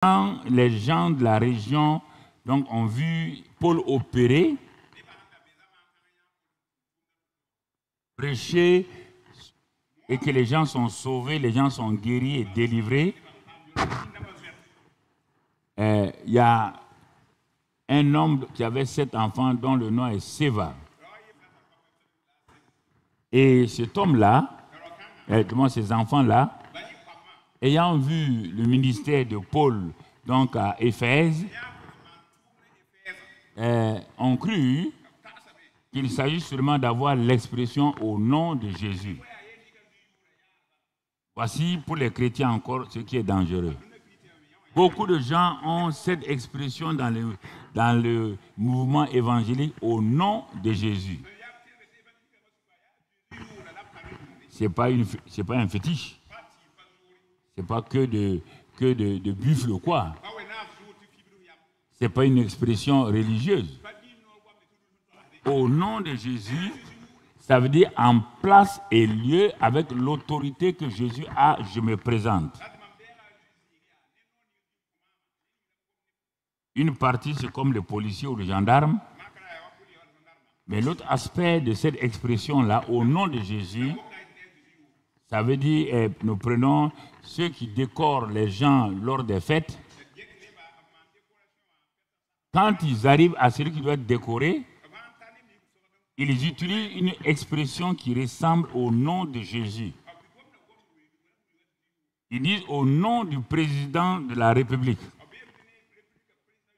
Quand les gens de la région donc, ont vu Paul opérer, prêcher, et que les gens sont sauvés, les gens sont guéris et délivrés, il y a un homme qui avait 7 enfants dont le nom est Séva. Et cet homme-là, ces enfants-là, ayant vu le ministère de Paul donc à Éphèse, ont cru qu'il s'agit seulement d'avoir l'expression au nom de Jésus. Voici pour les chrétiens encore ce qui est dangereux. Beaucoup de gens ont cette expression dans le mouvement évangélique au nom de Jésus. Ce n'est pas un fétiche. Ce n'est pas que de buffle ou quoi. Ce n'est pas une expression religieuse. Au nom de Jésus, ça veut dire en place et lieu avec l'autorité que Jésus a, je me présente. Une partie, c'est comme le policier ou le gendarme. Mais l'autre aspect de cette expression-là, au nom de Jésus, ça veut dire, nous prenons ceux qui décorent les gens lors des fêtes. Quand ils arrivent à celui qui doit être décoré, ils utilisent une expression qui ressemble au nom de Jésus. Ils disent au nom du président de la République.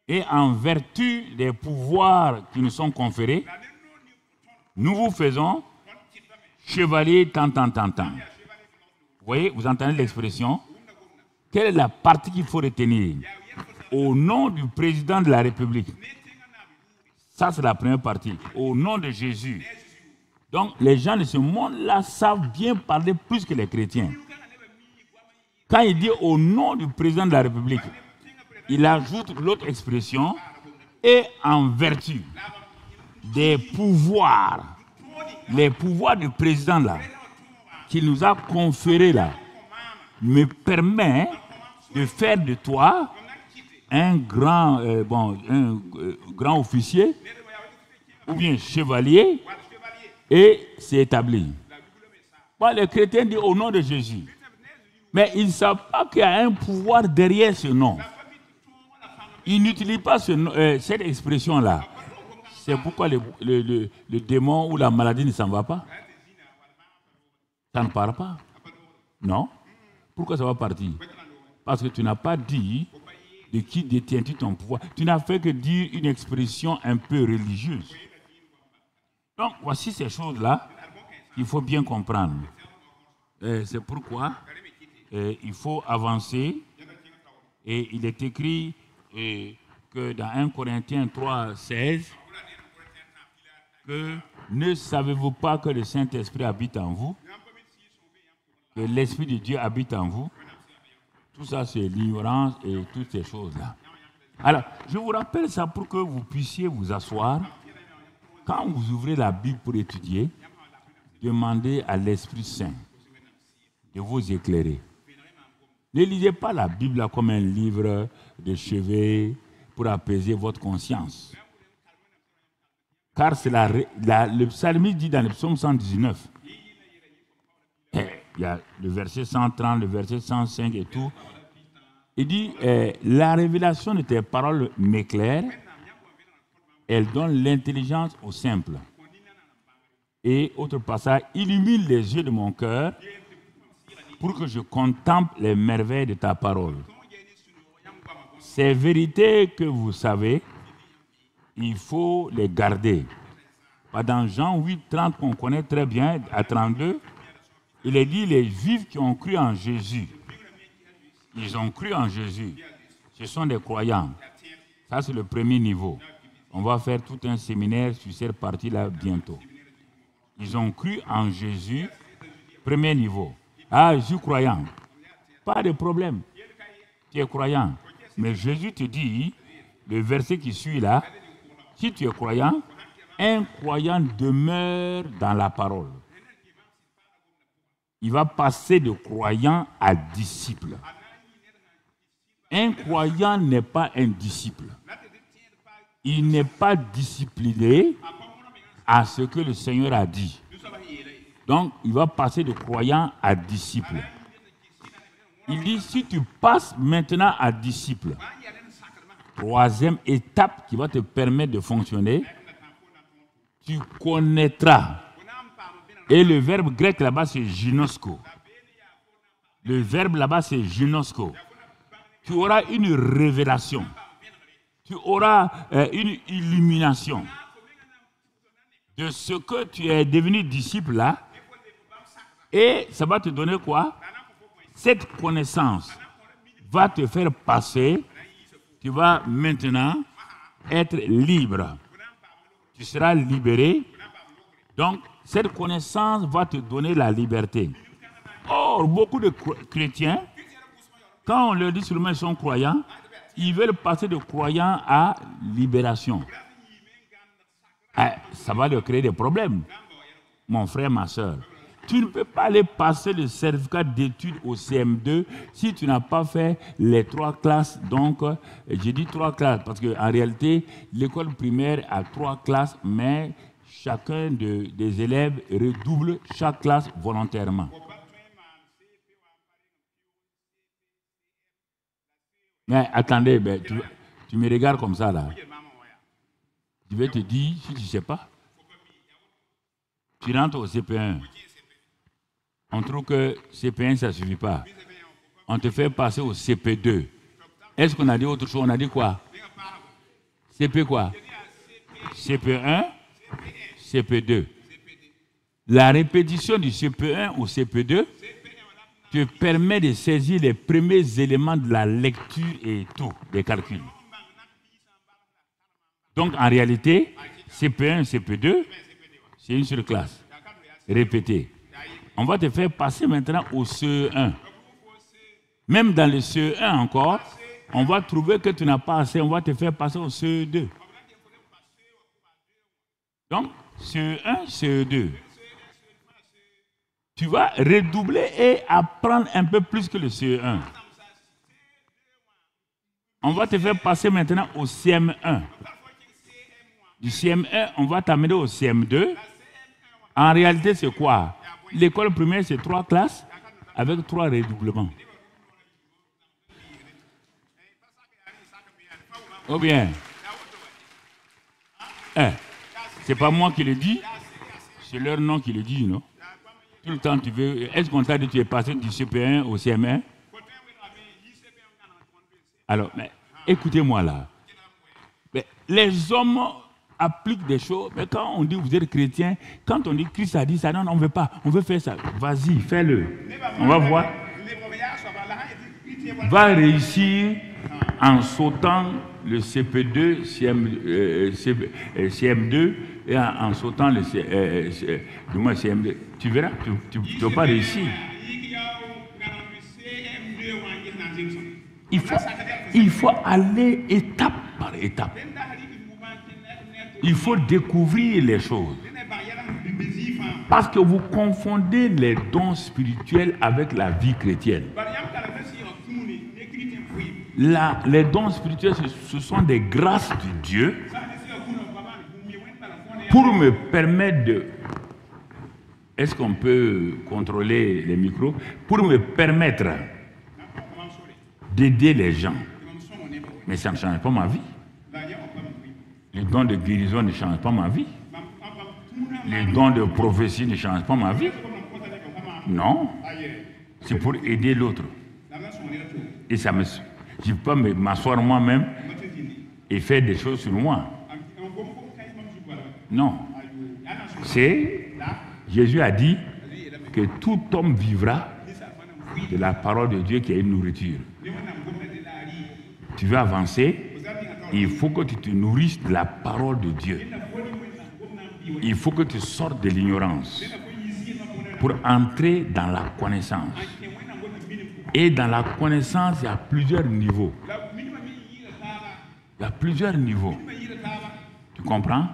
Et en vertu des pouvoirs qui nous sont conférés, nous vous faisons chevalier tant. Vous voyez, vous entendez l'expression? Quelle est la partie qu'il faut retenir? Au nom du président de la République. Ça, c'est la première partie. Au nom de Jésus. Donc, les gens de ce monde-là savent bien parler plus que les chrétiens. Quand il dit au nom du président de la République, il ajoute l'autre expression et en vertu des pouvoirs, les pouvoirs du président là, qu'il nous a conférés là, me permet de faire de toi un grand officier ou bien chevalier et c'est établi. Bon, les chrétiens disent au nom de Jésus. Mais ils ne savent pas qu'il y a un pouvoir derrière ce nom. Ils n'utilisent pas cette expression-là. C'est pourquoi le démon ou la maladie ne s'en va pas. Ça ne part pas. Non. Pourquoi ça va partir? Parce que tu n'as pas dit de qui détiens-tu ton pouvoir. Tu n'as fait que dire une expression un peu religieuse. Donc, voici ces choses-là qu'il faut bien comprendre. C'est pourquoi il faut avancer. Et il est écrit que dans 1 Corinthiens 3, 16, que ne savez-vous pas que le Saint-Esprit habite en vous, que l'Esprit de Dieu habite en vous. Tout ça, c'est l'ignorance et toutes ces choses-là. Alors, je vous rappelle ça pour que vous puissiez vous asseoir. Quand vous ouvrez la Bible pour étudier, demandez à l'Esprit Saint de vous éclairer. Ne lisez pas la Bible là comme un livre de chevet pour apaiser votre conscience. Car c'est le psalmiste dit dans le psaume 119, il y a le verset 130, le verset 105 et tout. Il dit, la révélation de tes paroles m'éclaire, elle donne l'intelligence aux simples. Et autre passage, illumine les yeux de mon cœur pour que je contemple les merveilles de ta parole. Ces vérités que vous savez, il faut les garder. Dans Jean 8, 30, qu'on connaît très bien, à 32, il est dit les Juifs qui ont cru en Jésus. Ils ont cru en Jésus. Ce sont des croyants. Ça, c'est le premier niveau. On va faire tout un séminaire sur cette partie-là bientôt. Ils ont cru en Jésus, premier niveau. Ah, je suis croyant. Pas de problème. Tu es croyant. Mais Jésus te dit, le verset qui suit là, si tu es croyant, un croyant demeure dans la parole. Il va passer de croyant à disciple. Un croyant n'est pas un disciple. Il n'est pas discipliné à ce que le Seigneur a dit. Donc, il va passer de croyant à disciple. Il dit, si tu passes maintenant à disciple, troisième étape qui va te permettre de fonctionner, tu connaîtras. Et le verbe grec là-bas, c'est ginosko. Le verbe là-bas, c'est ginosko. Tu auras une révélation. Tu auras une illumination de ce que tu es devenu disciple là. Et ça va te donner quoi? Cette connaissance va te faire passer. Tu vas maintenant être libre. Tu seras libéré. Donc, cette connaissance va te donner la liberté. Or, beaucoup de chrétiens, quand on leur dit seulement qu'ils sont croyants, ils veulent passer de croyants à libération. Ça va leur créer des problèmes. Mon frère, ma soeur, tu ne peux pas aller passer le certificat d'études au CM2 si tu n'as pas fait les 3 classes. Donc, j'ai dit 3 classes parce qu'en réalité, l'école primaire a 3 classes, mais chacun des élèves redouble chaque classe volontairement. Mais attendez, tu me regardes comme ça là. Je vais te dire, si tu ne sais pas, tu rentres au CP1. On trouve que CP1, ça ne suffit pas. On te fait passer au CP2. Est-ce qu'on a dit autre chose? On a dit quoi? CP quoi? CP1, CP2. La répétition du CP1 au CP2 te permet de saisir les premiers éléments de la lecture et tout, des calculs. Donc, en réalité, CP1, CP2, c'est une seule classe. Répétée. On va te faire passer maintenant au CE1. Même dans le CE1 encore, on va trouver que tu n'as pas assez, on va te faire passer au CE2. Donc, CE1, CE2. Tu vas redoubler et apprendre un peu plus que le CE1. On va te faire passer maintenant au CM1. Du CM1, on va t'amener au CM2. En réalité, c'est quoi? L'école primaire, c'est 3 classes avec 3 redoublements. Ou bien, c'est pas moi qui le dis, c'est leur nom qui le dit, non? Tout le temps, tu veux. Est-ce qu'on t'a dit que tu es passé du CP1 au CM1? Alors, mais, écoutez-moi là. Mais, les hommes appliquent des choses, mais quand on dit vous êtes chrétien, quand on dit Christ a dit ça, non, on ne veut pas, on veut faire ça. Vas-y, fais-le. On va voir. Va réussir en sautant le CP2, CM2 et en sautant le CM2. Tu verras, tu ne vas pas réussir. Il faut aller étape par étape. Il faut découvrir les choses. Parce que vous confondez les dons spirituels avec la vie chrétienne. Les dons spirituels, ce sont des grâces de Dieu pour me permettre de... Est-ce qu'on peut contrôler les micros? Pour me permettre d'aider les gens. Mais ça ne change pas ma vie. Les dons de guérison ne changent pas ma vie. Les dons de prophétie ne changent pas ma vie. Non. C'est pour aider l'autre. Et ça me... Je ne peux pas m'asseoir moi-même et faire des choses sur moi. Non. Jésus a dit que tout homme vivra de la parole de Dieu qui est une nourriture. Tu veux avancer, il faut que tu te nourrisses de la parole de Dieu. Il faut que tu sortes de l'ignorance pour entrer dans la connaissance. Et dans la connaissance, il y a plusieurs niveaux. Il y a plusieurs niveaux. Tu comprends?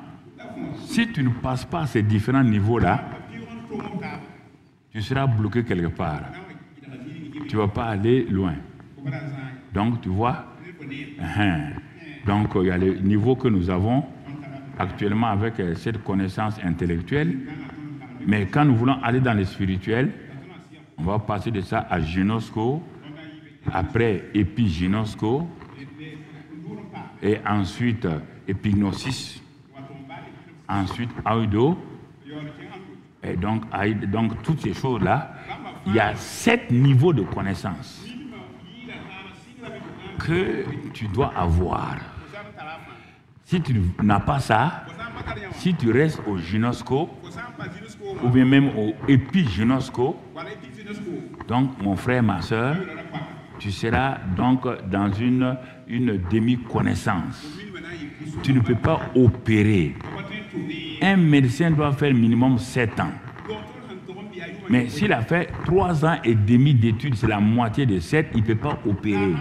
Si tu ne passes pas ces différents niveaux-là, tu seras bloqué quelque part. Tu ne vas pas aller loin. Donc, tu vois, donc il y a le niveau que nous avons actuellement avec cette connaissance intellectuelle. Mais quand nous voulons aller dans le spirituel, on va passer de ça à Ginosko, après épiginosko, et ensuite épignosis, ensuite Aido. Et donc toutes ces choses-là, il y a 7 niveaux de connaissance que tu dois avoir. Si tu n'as pas ça, si tu restes au gynosco, ou bien même au épiginosko, donc mon frère, ma soeur, tu seras donc dans une demi-connaissance. Tu ne peux pas opérer. Un médecin doit faire minimum 7 ans. Mais s'il a fait 3 ans et demi d'études, c'est la moitié de 7, il ne peut pas opérer.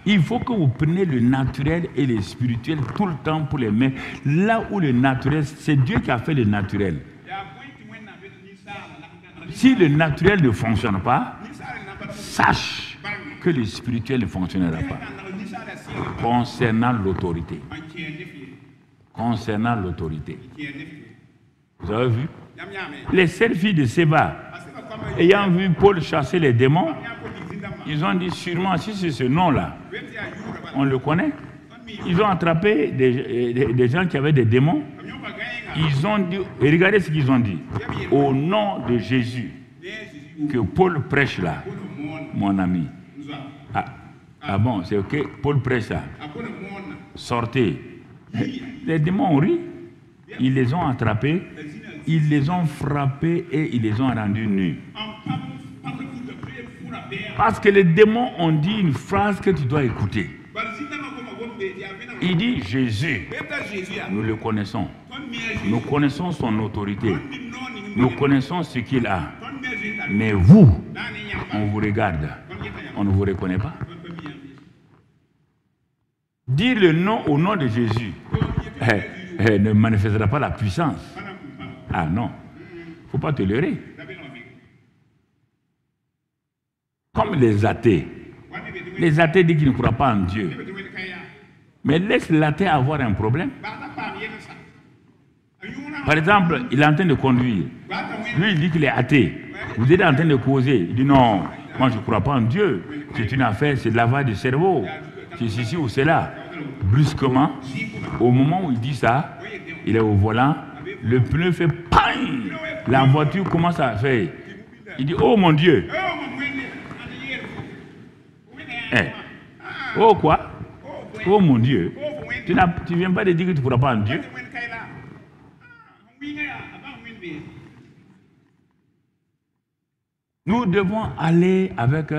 Il faut que vous preniez le naturel et le spirituel tout le temps pour les mettre. Là où le naturel, c'est Dieu qui a fait le naturel. Si le naturel ne fonctionne pas, sache que le spirituel ne fonctionnera pas. Concernant l'autorité. Concernant l'autorité. Vous avez vu? Les 7 filles de Séba, ayant vu Paul chasser les démons, ils ont dit sûrement, si c'est ce nom-là, on le connaît. Ils ont attrapé des gens qui avaient des démons. Ils ont dit, et regardez ce qu'ils ont dit. Au nom de Jésus, que Paul prêche là, mon ami. Ah bon, c'est ok, Paul prêche là. Sortez. Les démons ont ri. Ils les ont attrapés, ils les ont frappés et ils les ont rendus nus. Parce que les démons ont dit une phrase que tu dois écouter. Il dit Jésus, nous le connaissons. Nous connaissons son autorité. Nous connaissons ce qu'il a. Mais vous, on vous regarde. On ne vous reconnaît pas. Dire le nom au nom de Jésus ne manifestera pas la puissance. Ah non. Il ne faut pas te leurrer. Comme les athées. Les athées disent qu'ils ne croient pas en Dieu. Mais laisse l'athée avoir un problème. Par exemple, il est en train de conduire. Lui, il dit qu'il est athée. Vous êtes en train de causer. Il dit non, moi je ne crois pas en Dieu. C'est une affaire, c'est de lavage du cerveau. C'est ceci ou cela. Brusquement, au moment où il dit ça, il est au volant, le pneu fait PANG. La voiture commence à faire. Il dit, oh mon Dieu. Oh quoi? Oh mon Dieu. Tu ne viens pas de dire que tu ne crois pas en Dieu? Nous devons aller avec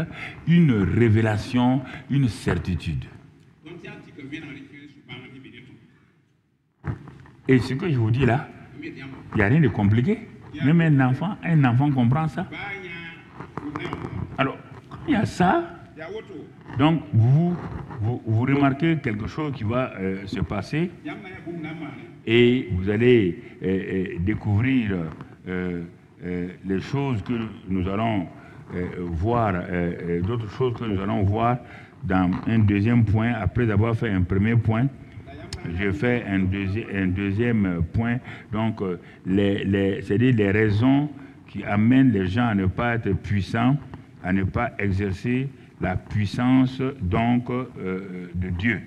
une révélation, une certitude. Et ce que je vous dis là, il n'y a rien de compliqué. Même un enfant comprend ça. Alors, il y a ça. Donc, vous remarquez quelque chose qui va se passer et vous allez découvrir les choses que nous allons voir, d'autres choses que nous allons voir dans un deuxième point, après avoir fait un premier point. Je fais un deuxième point. Donc, c'est-à-dire les raisons qui amènent les gens à ne pas être puissants, à ne pas exercer la puissance donc de Dieu.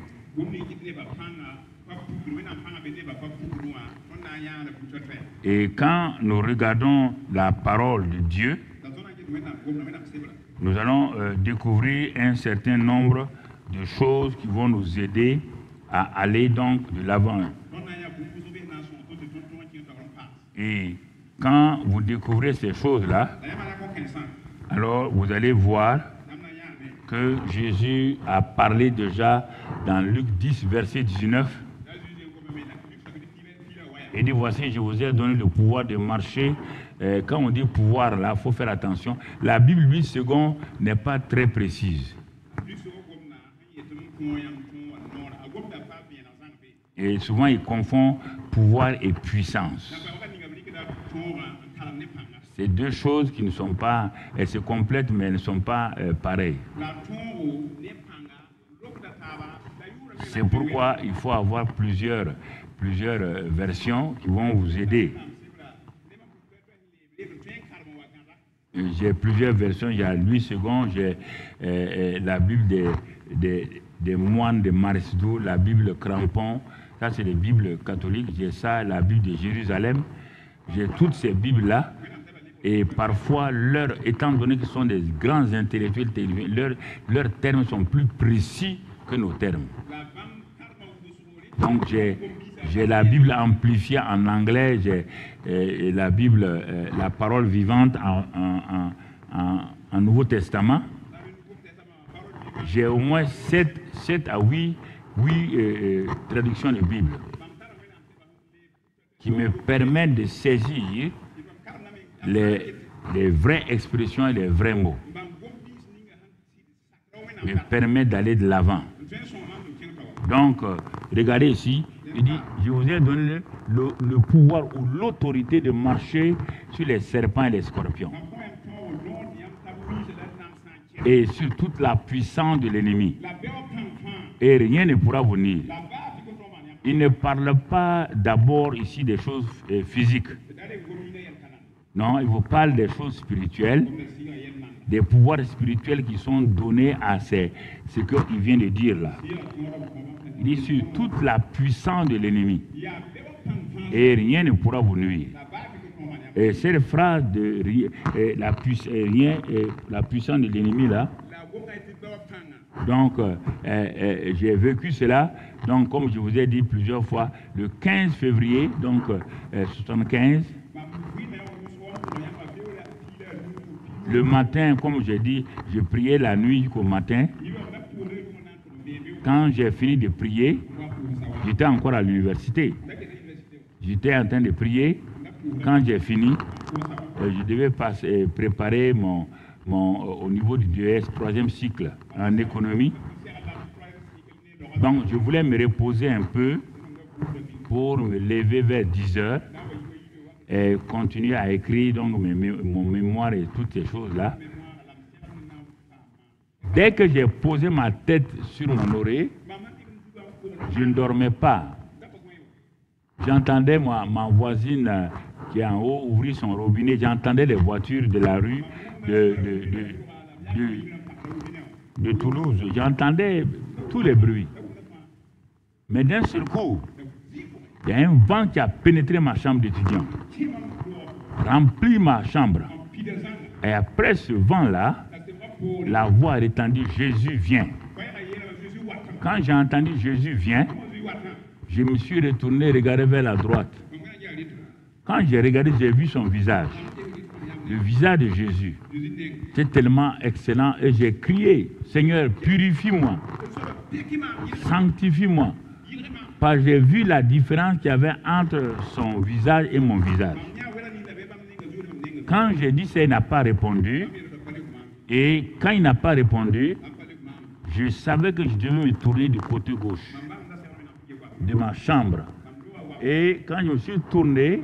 Et quand nous regardons la parole de Dieu, nous allons découvrir un certain nombre de choses qui vont nous aider à aller donc de l'avant. Et quand vous découvrez ces choses-là, alors vous allez voir que Jésus a parlé déjà dans Luc 10, verset 19. Il dit, voici, je vous ai donné le pouvoir de marcher. Quand on dit pouvoir, là, il faut faire attention. La Bible 8 secondes n'est pas très précise. Et souvent, il confond pouvoir et puissance. C'est deux choses qui ne sont pas, elles se complètent, mais elles ne sont pas pareilles. C'est pourquoi il faut avoir plusieurs versions qui vont vous aider. J'ai plusieurs versions. Il y a Louis II, j'ai la Bible des moines de Marisdou, la Bible Crampon. Ça, c'est les Bibles catholiques. J'ai ça, la Bible de Jérusalem. J'ai toutes ces Bibles-là. Et parfois, étant donné qu'ils sont des grands intellectuels, leurs termes sont plus précis que nos termes. Donc, j'ai la Bible amplifiée en anglais, j'ai la Bible, la parole vivante en Nouveau Testament. J'ai au moins 7 à 8 traductions de Bible qui me permettent de saisir les vraies expressions et les vrais mots. Me permettent d'aller de l'avant. Donc, regardez ici, il dit, je vous ai donné le pouvoir ou l'autorité de marcher sur les serpents et les scorpions. Et sur toute la puissance de l'ennemi. Et rien ne pourra vous nuire. Il ne parle pas d'abord ici des choses physiques. Non, il vous parle des choses spirituelles, des pouvoirs spirituels qui sont donnés à ce qu'il vient de dire là. Il dit sur toute la puissance de l'ennemi. Et rien ne pourra vous nuire. Et cette phrase de la puissance de l'ennemi là, donc j'ai vécu cela, donc comme je vous ai dit plusieurs fois, le 15 février, donc 75, le matin, comme j'ai dit, je priais la nuit jusqu'au matin. Quand j'ai fini de prier, j'étais encore à l'université. J'étais en train de prier. Quand j'ai fini, je devais préparer au niveau du DES, 3e cycle en économie. Donc, je voulais me reposer un peu pour me lever vers 10 heures et continuer à écrire donc, mon mémoire et toutes ces choses-là. Dès que j'ai posé ma tête sur mon oreille, je ne dormais pas. J'entendais ma voisine qui est en haut ouvrir son robinet. J'entendais les voitures de la rue de Toulouse. J'entendais tous les bruits. Mais d'un seul coup, il y a un vent qui a pénétré ma chambre d'étudiant, rempli ma chambre. Et après ce vent-là, la voix a retenti « Jésus vient ». Quand j'ai entendu « Jésus vient », je me suis retourné regarder vers la droite. Quand j'ai regardé, j'ai vu son visage. Le visage de Jésus. C'est tellement excellent. Et j'ai crié « Seigneur, purifie-moi. Sanctifie-moi. » Parce que j'ai vu la différence qu'il y avait entre son visage et mon visage. Quand j'ai dit ça, il n'a pas répondu. Et quand il n'a pas répondu, je savais que je devais me tourner du côté gauche de ma chambre. Et quand je me suis tourné,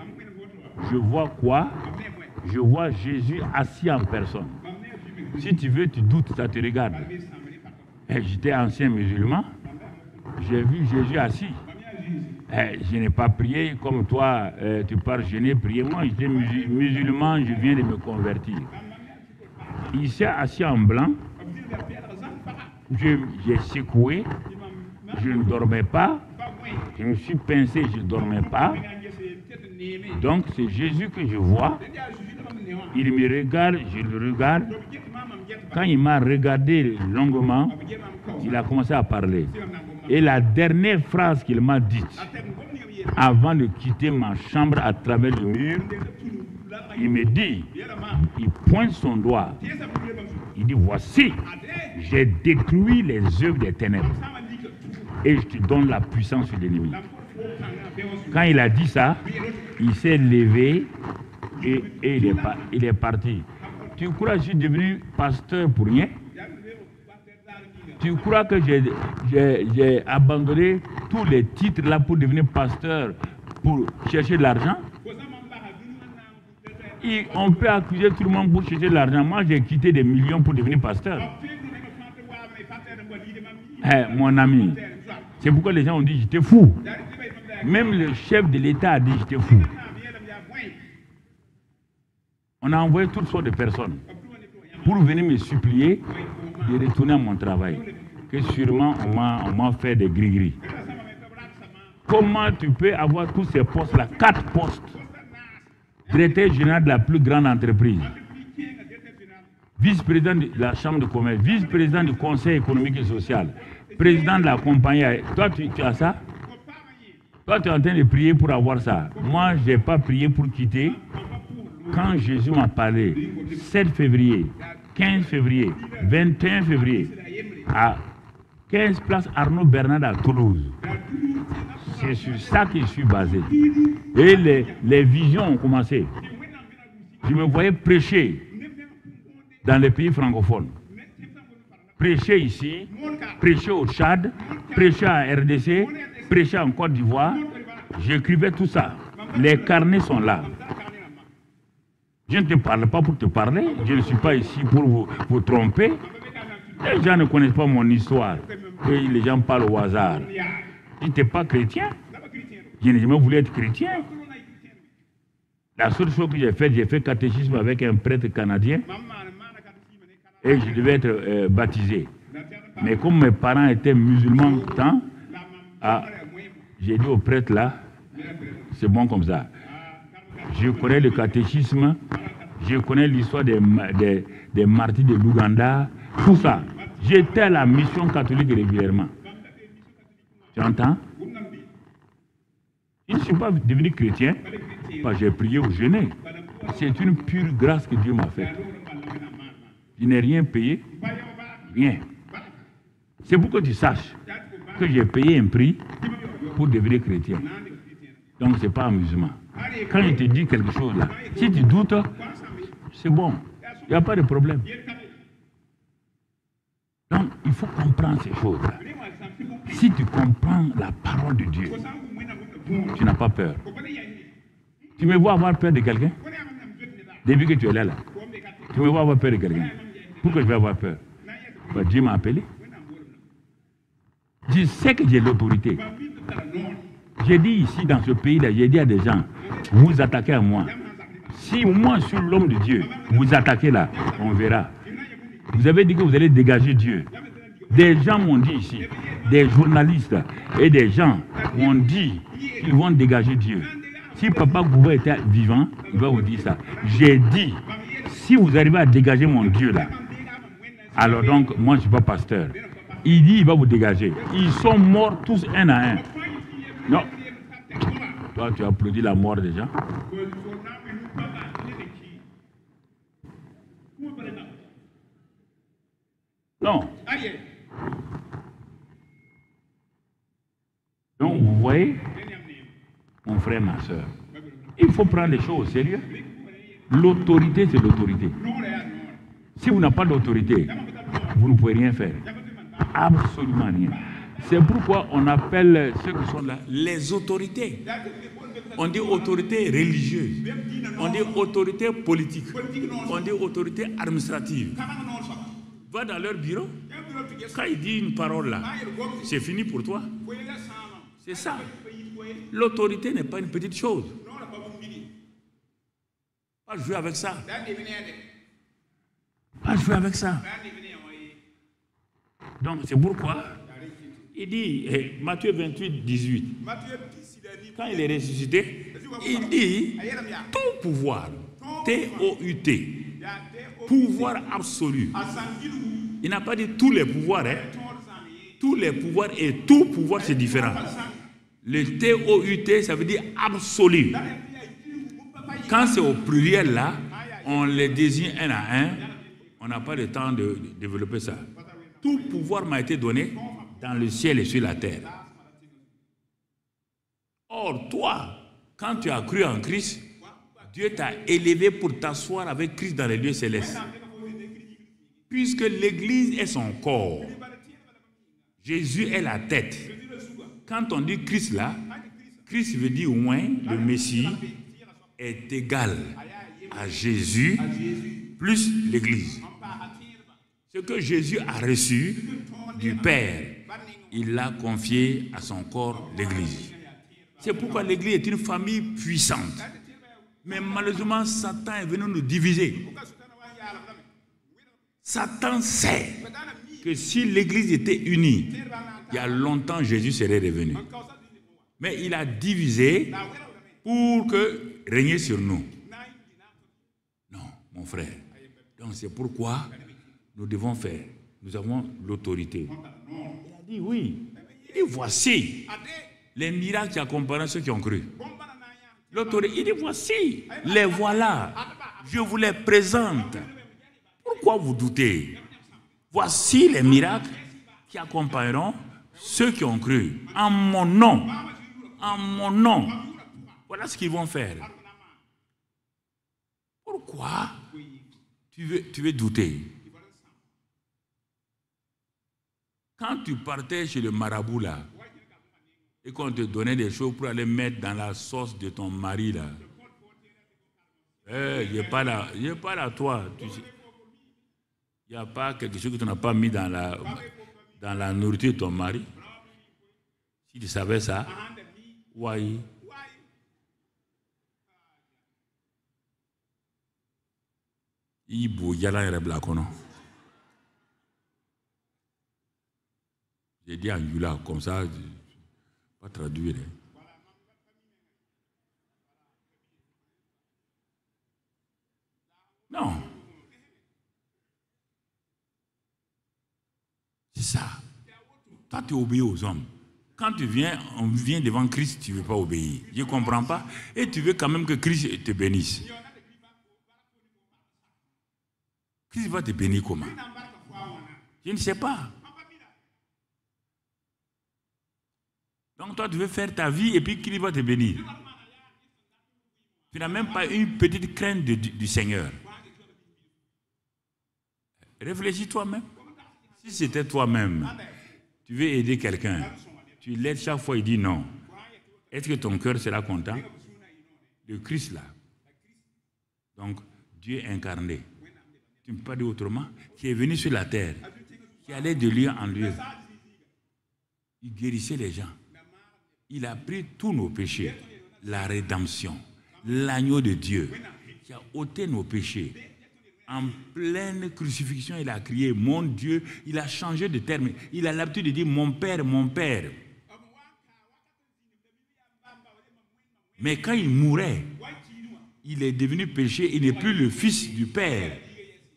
je vois quoi? Je vois Jésus assis en personne. Si tu veux, tu doutes, ça te regarde. Et j'étais ancien musulman. J'ai vu Jésus assis. Et je n'ai pas prié comme toi, tu pars gêner, prier. Moi, j'étais musulman, je viens de me convertir. Il s'est assis en blanc. J'ai secoué. Je ne dormais pas. Je me suis pincé, je ne dormais pas. Donc, c'est Jésus que je vois. Il me regarde, je le regarde. Quand il m'a regardé longuement, il a commencé à parler. Et la dernière phrase qu'il m'a dite, avant de quitter ma chambre à travers le mur, il me dit, il pointe son doigt, il dit, voici, j'ai détruit les œuvres des ténèbres et je te donne la puissance sur l'ennemi. Quand il a dit ça, il s'est levé et il est parti. Tu crois que je suis devenu pasteur pour rien? Tu crois que j'ai abandonné tous les titres là pour devenir pasteur pour chercher de l'argent? On peut accuser tout le monde pour chercher de l'argent. Moi, j'ai quitté des millions pour devenir pasteur. Mon ami, c'est pourquoi les gens ont dit j'étais fou. Même le chef de l'État a dit j'étais fou. On a envoyé toutes sortes de personnes pour venir me supplier de retourner à mon travail. Que sûrement on m'a fait des gris-gris. Comment tu peux avoir tous ces postes-là, 4 postes? Directeur général de la plus grande entreprise, vice-président de la Chambre de commerce, vice-président du Conseil économique et social, président de la compagnie. Toi, tu as ça? Toi, tu es en train de prier pour avoir ça. Moi, je n'ai pas prié pour quitter. Quand Jésus m'a parlé, 7 février, 15 février, 21 février, à 15 places Arnaud Bernard à Toulouse. C'est sur ça que je suis basé. Et les visions ont commencé. Je me voyais prêcher dans les pays francophones. Prêcher ici, prêcher au Tchad, prêcher à RDC, prêcher en Côte d'Ivoire. J'écrivais tout ça. Les carnets sont là. Je ne te parle pas pour te parler. Je ne suis pas ici pour vous tromper. Les gens ne connaissent pas mon histoire. Et les gens parlent au hasard. Tu n'étais pas chrétien. Je n'ai jamais voulu être chrétien. La seule chose que j'ai fait catéchisme avec un prêtre canadien. Et je devais être baptisé. Mais comme mes parents étaient musulmans tant, j'ai dit au prêtre là, c'est bon comme ça. Je connais le catéchisme, je connais l'histoire des martyrs de l'Ouganda, tout ça. J'étais à la mission catholique régulièrement. Tu entends? Je ne suis pas devenu chrétien, parce que j'ai prié ou jeûné. C'est une pure grâce que Dieu m'a faite. Je n'ai rien payé, rien. C'est pour que tu saches que j'ai payé un prix pour devenir chrétien. Donc ce n'est pas amusement. Quand je te dis quelque chose là, si tu doutes, c'est bon. Il n'y a pas de problème. Donc il faut comprendre ces choses-là. Si tu comprends la parole de Dieu, tu n'as pas peur. Tu me vois avoir peur de quelqu'un? Depuis que tu es là, tu me vois avoir peur de quelqu'un? Pourquoi je vais avoir peur? Dieu m'a appelé. Je sais que j'ai l'autorité. J'ai dit ici, dans ce pays-là, j'ai dit à des gens, vous attaquez à moi. Si moi, je suis l'homme de Dieu, vous attaquez là, on verra. Vous avez dit que vous allez dégager Dieu. Des gens m'ont dit ici, des journalistes et des gens m'ont dit qu'ils vont dégager Dieu. Si Papa Gouba était vivant, il va vous dire ça. J'ai dit, si vous arrivez à dégager mon Dieu là, alors donc, moi je ne suis pas pasteur. Il dit, il va vous dégager. Ils sont morts tous un à un. Non. Toi, tu applaudis la mort des gens. Non. Donc, vous voyez, mon frère, ma soeur, il faut prendre les choses au sérieux. L'autorité, c'est l'autorité. Si vous n'avez pas d'autorité, vous ne pouvez rien faire. Absolument rien. C'est pourquoi on appelle ceux qui sont là les autorités. On dit autorité religieuse. On dit autorité politique. On dit autorité administrative. Va dans leur bureau. Quand il dit une parole là, c'est fini pour toi. C'est ça. L'autorité n'est pas une petite chose. Pas jouer avec ça. Pas jouer avec ça. Donc c'est pourquoi il dit, Matthieu 28, 18, quand il est ressuscité, il dit tout pouvoir, T-O-U-T, pouvoir absolu. Il n'a pas dit tous les pouvoirs, hein. Tous les pouvoirs et tout pouvoir c'est différent. Le T-O-U-T ça veut dire absolu. Quand c'est au pluriel là, on les désigne un à un, on n'a pas le temps de développer ça. Tout pouvoir m'a été donné dans le ciel et sur la terre. Or, toi, quand tu as cru en Christ, Dieu t'a élevé pour t'asseoir avec Christ dans les lieux célestes. Puisque l'Église est son corps, Jésus est la tête. Quand on dit Christ là, Christ veut dire au moins le Messie est égal à Jésus plus l'Église. Ce que Jésus a reçu du Père, il l'a confié à son corps, l'Église. C'est pourquoi l'Église est une famille puissante. Mais malheureusement, Satan est venu nous diviser. Satan sait que si l'Église était unie, il y a longtemps Jésus serait revenu. Mais il a divisé pour que régner sur nous. Non, mon frère. Donc c'est pourquoi nous devons faire. Nous avons l'autorité. Il a dit oui. Il dit voici les miracles qui accompagnent ceux qui ont cru. L'autorité, il dit voici, les voilà. Je vous les présente. Pourquoi vous doutez? Voici les miracles qui accompagneront ceux qui ont cru. En mon nom. En mon nom. Voilà ce qu'ils vont faire. Pourquoi tu veux douter? Quand tu partais chez le marabout là, et qu'on te donnait des choses pour aller mettre dans la sauce de ton mari là, il n'y a pas là toi. Il n'y a pas quelque chose que tu n'as pas mis dans la nourriture de ton mari. Si tu savais ça, oui. J'ai dit en Yula, comme ça, je ne vais pas traduire. Non. C'est ça. Toi, tu obéis aux hommes. Quand on vient devant Christ, tu ne veux pas obéir. Je ne comprends pas. Et tu veux quand même que Christ te bénisse. Christ va te bénir comment? Je ne sais pas. Donc toi, tu veux faire ta vie et puis Christ va te bénir. Tu n'as même pas une petite crainte du Seigneur. Réfléchis toi-même. Si c'était toi-même, tu veux aider quelqu'un, tu l'aides chaque fois, il dit non. Est-ce que ton cœur sera content? Le Christ là. Donc, Dieu incarné. Tu ne peux pas dire autrement, qui est venu sur la terre, qui allait de lieu en lieu. Il guérissait les gens. Il a pris tous nos péchés, la rédemption, l'agneau de Dieu, qui a ôté nos péchés. En pleine crucifixion, il a crié, mon Dieu, il a changé de terme. Il a l'habitude de dire, mon Père, mon Père. Mais quand il mourait, il est devenu péché, il n'est plus le fils du Père.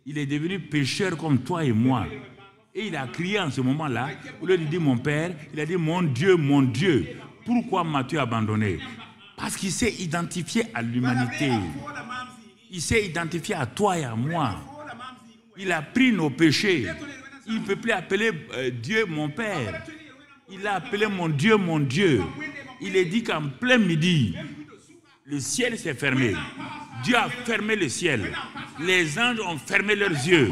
Il est devenu pécheur comme toi et moi. Et il a crié en ce moment-là, au lieu de dire mon Père, il a dit, mon Dieu, pourquoi m'as-tu abandonné? Parce qu'il s'est identifié à l'humanité. Il s'est identifié à toi et à moi. Il a pris nos péchés. Il ne peut plus appeler Dieu mon Père. Il a appelé mon Dieu. Il est dit qu'en plein midi, le ciel s'est fermé. Dieu a fermé le ciel. Les anges ont fermé leurs yeux.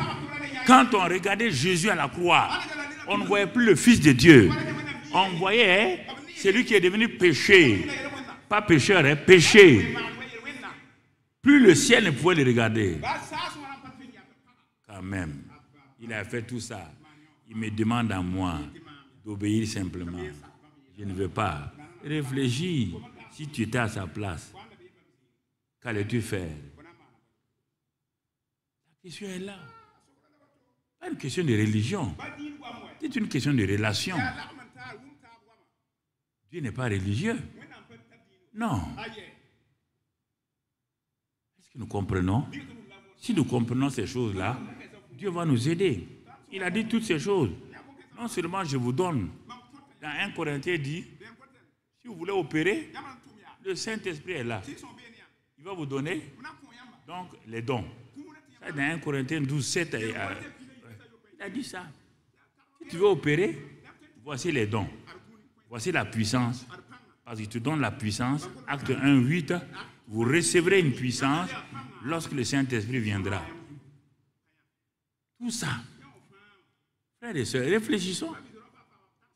Quand on regardait Jésus à la croix, on ne voyait plus le Fils de Dieu. On voyait celui qui est devenu péché. Pas pécheur, péché. Plus le ciel ne pouvait le regarder. Quand même, il a fait tout ça. Il me demande à moi d'obéir simplement. Je ne veux pas. Réfléchis. Si tu étais à sa place, qu'allais-tu faire? La question est là. Pas une question de religion. C'est une question de relation. Dieu n'est pas religieux. Non. Est-ce que nous comprenons? Si nous comprenons ces choses-là, Dieu va nous aider. Il a dit toutes ces choses. Non seulement je vous donne. Dans 1 Corinthiens dit, si vous voulez opérer, le Saint-Esprit est là. Il va vous donner donc les dons. Ça, dans 1 Corinthiens 12, 7, il a dit ça. Si tu veux opérer, voici les dons. Voici la puissance. Parce qu'il te donne la puissance. Acte 1, 8, vous recevrez une puissance lorsque le Saint-Esprit viendra. Tout ça. Frères et sœurs, réfléchissons.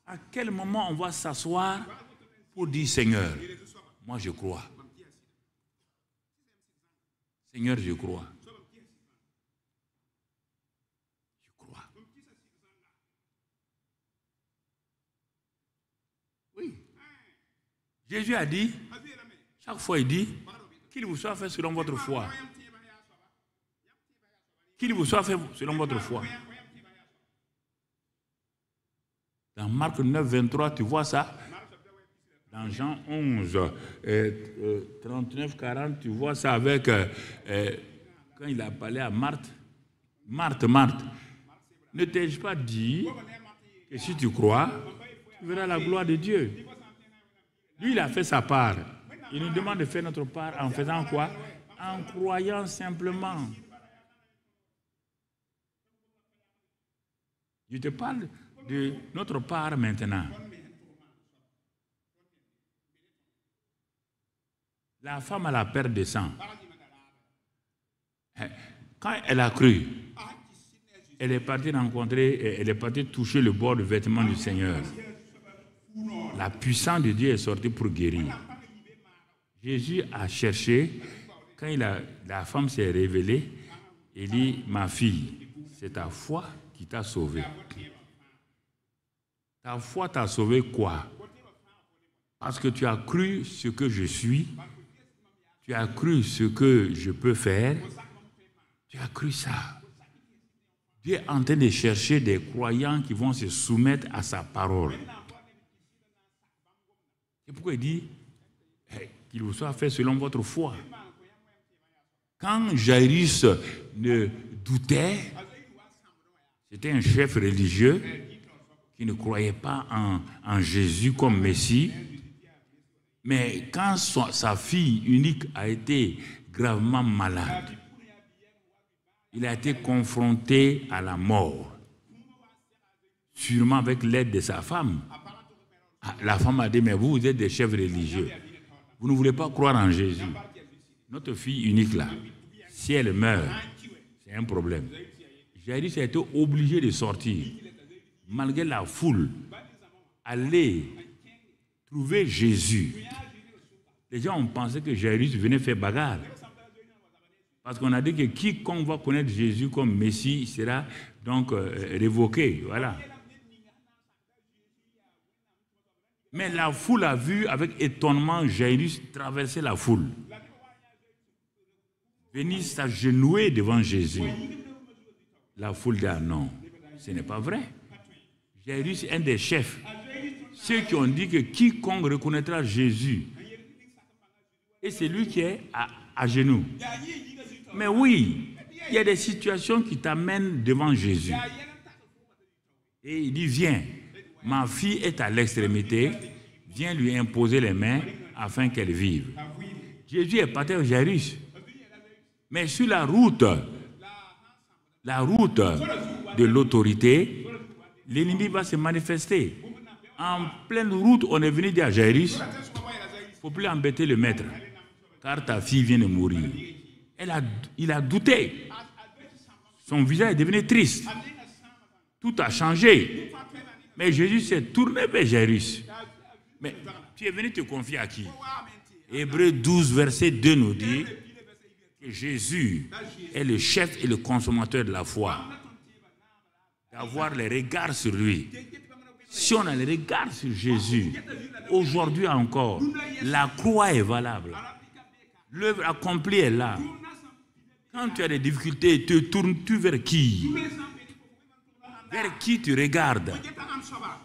À quel moment on va s'asseoir pour dire Seigneur, moi je crois. Seigneur, je crois. Je crois. Oui. Jésus a dit, chaque fois il dit, qu'il vous soit fait selon votre foi. Qu'il vous soit fait selon votre foi. Dans Marc 9, 23, tu vois ça? Dans Jean 11, 39, 40, tu vois ça avec, quand il a parlé à Marthe. Marthe, ne t'ai-je pas dit que si tu crois, tu verras la gloire de Dieu? Lui, il a fait sa part. Il nous demande de faire notre part en faisant quoi? En croyant simplement. Je te parle de notre part maintenant. La femme à la perte de sang, quand elle a cru, elle est partie rencontrer, elle est partie toucher le bord du vêtement du Seigneur. La puissance de Dieu est sortie pour guérir. Jésus a cherché, quand la femme s'est révélée, il dit, ma fille, c'est ta foi qui t'a sauvée. Ta foi t'a sauvé quoi? Parce que tu as cru ce que je suis, tu as cru ce que je peux faire, tu as cru ça. Dieu est en train de chercher des croyants qui vont se soumettre à sa parole. C'est pourquoi il dit qu'il vous soit fait selon votre foi. Quand Jairus ne doutait, c'était un chef religieux qui ne croyait pas en Jésus comme Messie. Mais quand sa fille unique a été gravement malade, il a été confronté à la mort, sûrement avec l'aide de sa femme. La femme a dit, mais vous êtes des chefs religieux. Vous ne voulez pas croire en Jésus. Notre fille unique là, si elle meurt, c'est un problème. Jairus a été obligé de sortir, malgré la foule, aller trouver Jésus. Les gens ont pensé que Jairus venait faire bagarre. Parce qu'on a dit que quiconque va connaître Jésus comme Messie sera donc révoqué. Voilà. Mais la foule a vu avec étonnement Jairus traverser la foule. Venir s'agenouiller devant Jésus. La foule dit, ah non, ce n'est pas vrai. Jairus est un des chefs. Ceux qui ont dit que quiconque reconnaîtra Jésus, et c'est lui qui est à genoux. Mais oui, il y a des situations qui t'amènent devant Jésus. Et il dit, viens, ma fille est à l'extrémité, viens lui imposer les mains afin qu'elle vive. Jésus est parti à Jairus. Mais sur la route de l'autorité, l'ennemi va se manifester. En pleine route, on est venu dire à Jairus, il ne faut plus embêter le maître, car ta fille vient de mourir. Il a douté. Son visage est devenu triste. Tout a changé. Mais Jésus s'est tourné vers Jairus. Mais tu es venu te confier à qui? Hébreux 12, verset 2 nous dit que Jésus est le chef et le consommateur de la foi. D'avoir les regards sur lui. Si on a les regards sur Jésus, aujourd'hui encore, la croix est valable. L'œuvre accomplie est là. Quand tu as des difficultés, te tournes-tu vers qui? Vers qui tu regardes?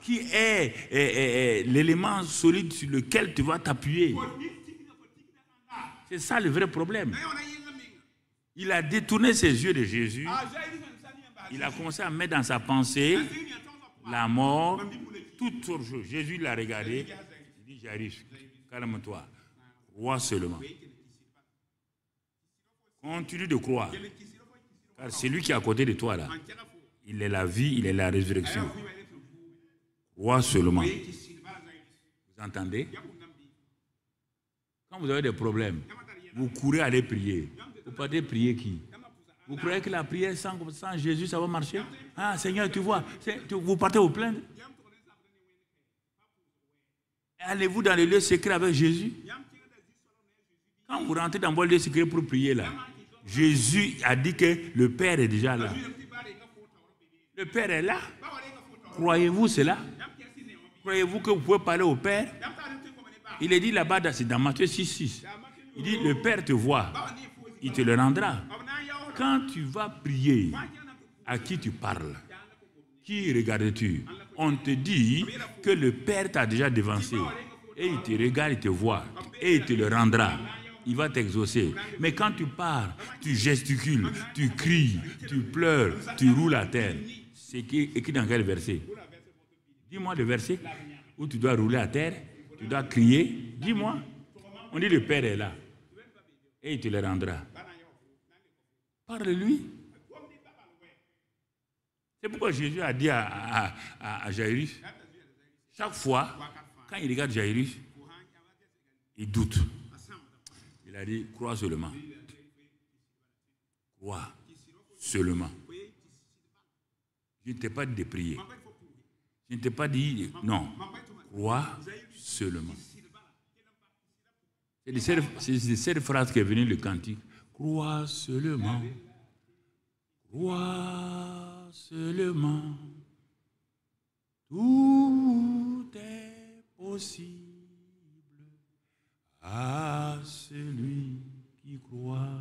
Qui est l'élément solide sur lequel tu vas t'appuyer? C'est ça le vrai problème. Il a détourné ses yeux de Jésus. Il a commencé à mettre dans sa pensée la mort, toutes sortes de choses. Jésus l'a regardé. Il dit, Jairus, calme-toi. Crois seulement. Continue de croire. Car c'est lui qui est à côté de toi là. Il est la vie, il est la résurrection. Crois seulement. Vous entendez? Quand vous avez des problèmes, vous courez aller prier. Vous partez prier qui? Vous croyez que la prière sans Jésus, ça va marcher? Ah, Seigneur, tu vois, vous partez vous plaindre. Allez-vous dans le lieu secret avec Jésus? Quand vous rentrez dans votre lieu secret pour prier là, Jésus a dit que le Père est déjà là. Le Père est là. Croyez-vous cela? Croyez-vous que vous pouvez parler au Père? Il est dit là-bas, c'est dans Matthieu 6,6. Il dit, le Père te voit, il te le rendra. Quand tu vas prier, à qui tu parles? Qui regardes-tu? On te dit que le Père t'a déjà devancé. Et il te regarde, il te voit. Et il te le rendra. Il va t'exaucer. Mais quand tu parles, tu gesticules, tu cries, tu pleures, tu roules à terre. C'est écrit dans quel verset? Dis-moi le verset où tu dois rouler à terre, tu dois crier. Dis-moi. On dit le Père est là. Et il te le rendra. Parle-lui. C'est pourquoi Jésus a dit à Jairus, chaque fois, quand il regarde Jairus, il doute. Il a dit, crois seulement. Crois seulement. Je ne t'ai pas dit de prier. Je ne t'ai pas dit, non. Crois seulement. C'est de cette phrase qui est venue le cantique. Crois seulement. Crois seulement. Tout est possible à celui qui croit.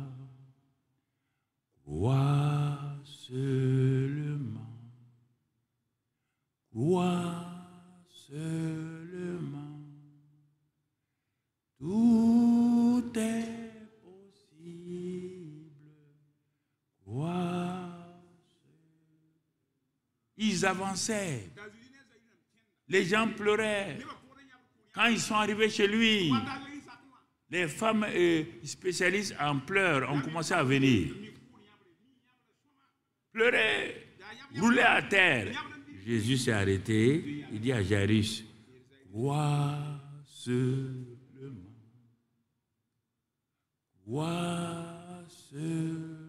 Crois seulement. Crois seulement. Tout est possible. Crois. Ils avançaient. Les gens pleuraient. Quand ils sont arrivés chez lui, les femmes spécialistes en pleurs ont commencé à venir. Pleurer, rouler à terre. Jésus s'est arrêté. Il dit à Jairus, crois seulement. Crois seulement.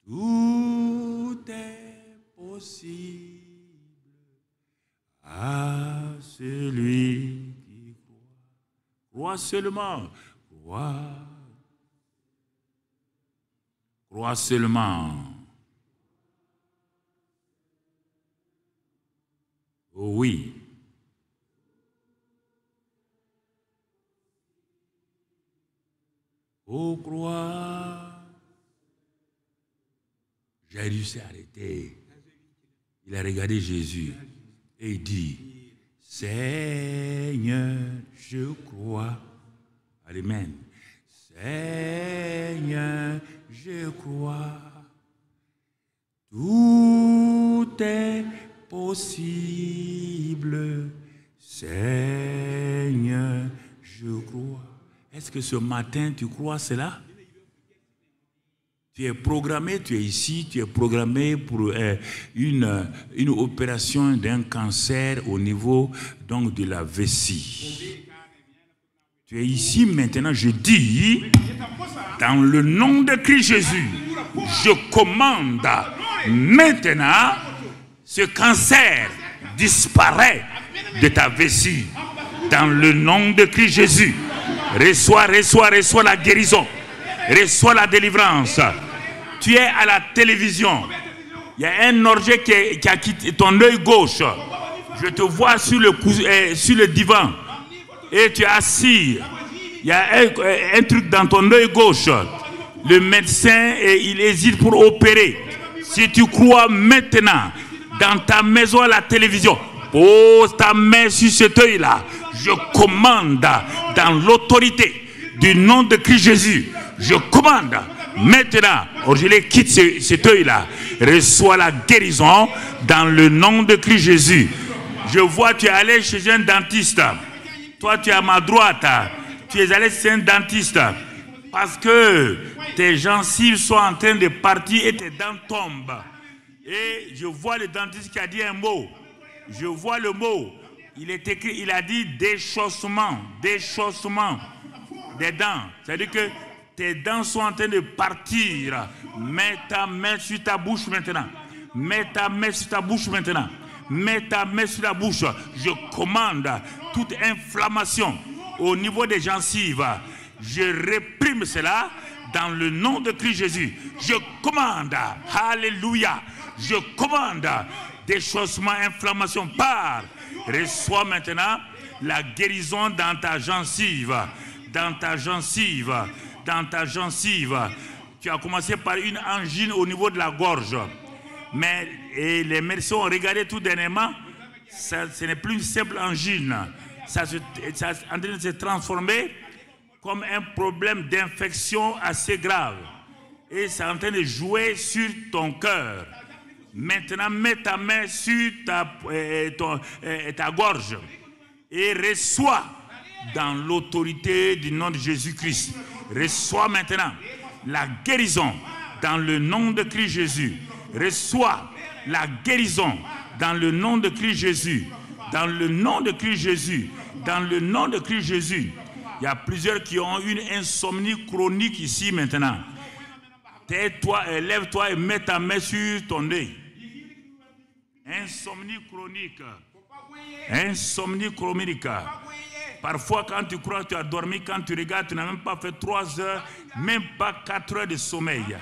Tout est possible à celui qui croit. Crois seulement. Crois. Crois seulement. Oh oui. Oh, crois. Jairus s'est arrêté. Il a regardé Jésus et il dit, Seigneur, je crois. Amen. Seigneur, je crois. Tout est possible. Seigneur, je crois. Est-ce que ce matin tu crois cela? Tu es programmé, tu es ici, tu es programmé pour une opération d'un cancer au niveau donc de la vessie. Tu es ici maintenant, je dis, dans le nom de Christ Jésus, je commande maintenant, ce cancer disparaît de ta vessie. Dans le nom de Christ Jésus, reçois la guérison, reçois la délivrance. Tu es à la télévision. Il y a un objet qui a quitté ton œil gauche. Je te vois sur le divan. Et tu es assis. Il y a un truc dans ton œil gauche. Le médecin, il hésite pour opérer. Si tu crois maintenant, dans ta maison à la télévision, pose ta main sur cet œil-là. Je commande dans l'autorité du nom de Christ Jésus. Je commande. Maintenant, Orgelé quitte cet œil-là. Reçois la guérison dans le nom de Christ Jésus. Je vois, tu es allé chez un dentiste. Toi, tu es à ma droite. Tu es allé chez un dentiste. Parce que tes gencives sont en train de partir et tes dents tombent. Et je vois le dentiste qui a dit un mot. Je vois le mot. Il est écrit, il a dit déchaussement. Déchaussement des dents. C'est-à-dire que tes dents sont en train de partir. Mets ta main sur ta bouche maintenant. Mets ta main sur ta bouche maintenant. Mets ta main sur la bouche. Je commande toute inflammation au niveau des gencives. Je réprime cela dans le nom de Christ Jésus. Je commande, alléluia, je commande déchaussement, inflammation, part. Reçois maintenant la guérison dans ta gencive, dans ta gencive, dans ta gencive. Tu as commencé par une angine au niveau de la gorge. Mais les médecins ont regardé tout dernièrement, ce n'est plus une simple angine. Ça est en train de se transformer comme un problème d'infection assez grave. Et c'est en train de jouer sur ton cœur. Maintenant, mets ta main sur ta gorge et reçois dans l'autorité du nom de Jésus-Christ. Reçois maintenant la guérison dans le nom de Christ Jésus. Reçois la guérison dans le nom de Christ Jésus. Dans le nom de Christ Jésus. Dans le nom de Christ Jésus. Il y a plusieurs qui ont une insomnie chronique ici maintenant. Tais-toi, lève-toi et mets ta main sur ton œil. Insomnie chronique. Insomnie chronique. Parfois, quand tu crois que tu as dormi, quand tu regardes, tu n'as même pas fait 3 heures, même pas 4 heures de sommeil.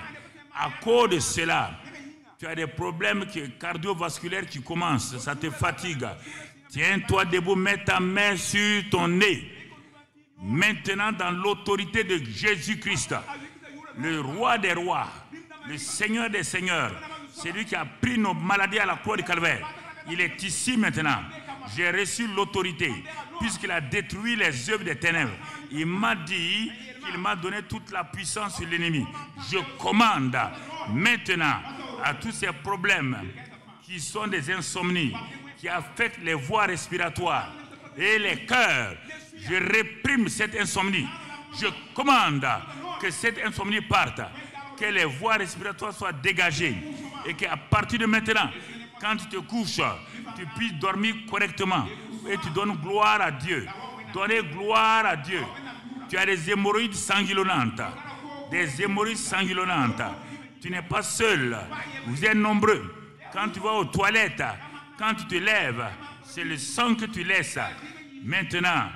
À cause de cela, tu as des problèmes cardiovasculaires qui commencent, ça te fatigue. Tiens-toi debout, mets ta main sur ton nez. Maintenant, dans l'autorité de Jésus-Christ, le roi des rois, le Seigneur des seigneurs, c'est lui qui a pris nos maladies à la croix du calvaire. Il est ici maintenant. J'ai reçu l'autorité, puisqu'il a détruit les œuvres des ténèbres. Il m'a dit qu'il m'a donné toute la puissance sur l'ennemi. Je commande maintenant à tous ces problèmes qui sont des insomnies, qui affectent les voies respiratoires et les cœurs. Je réprime cette insomnie. Je commande que cette insomnie parte, que les voies respiratoires soient dégagées et qu'à partir de maintenant, quand tu te couches, tu puisses dormir correctement et tu donnes gloire à Dieu. Donnez gloire à Dieu. Tu as des hémorroïdes sanguinolentes. Des hémorroïdes sanguinolentes. Tu n'es pas seul. Vous êtes nombreux. Quand tu vas aux toilettes, quand tu te lèves, c'est le sang que tu laisses. Maintenant,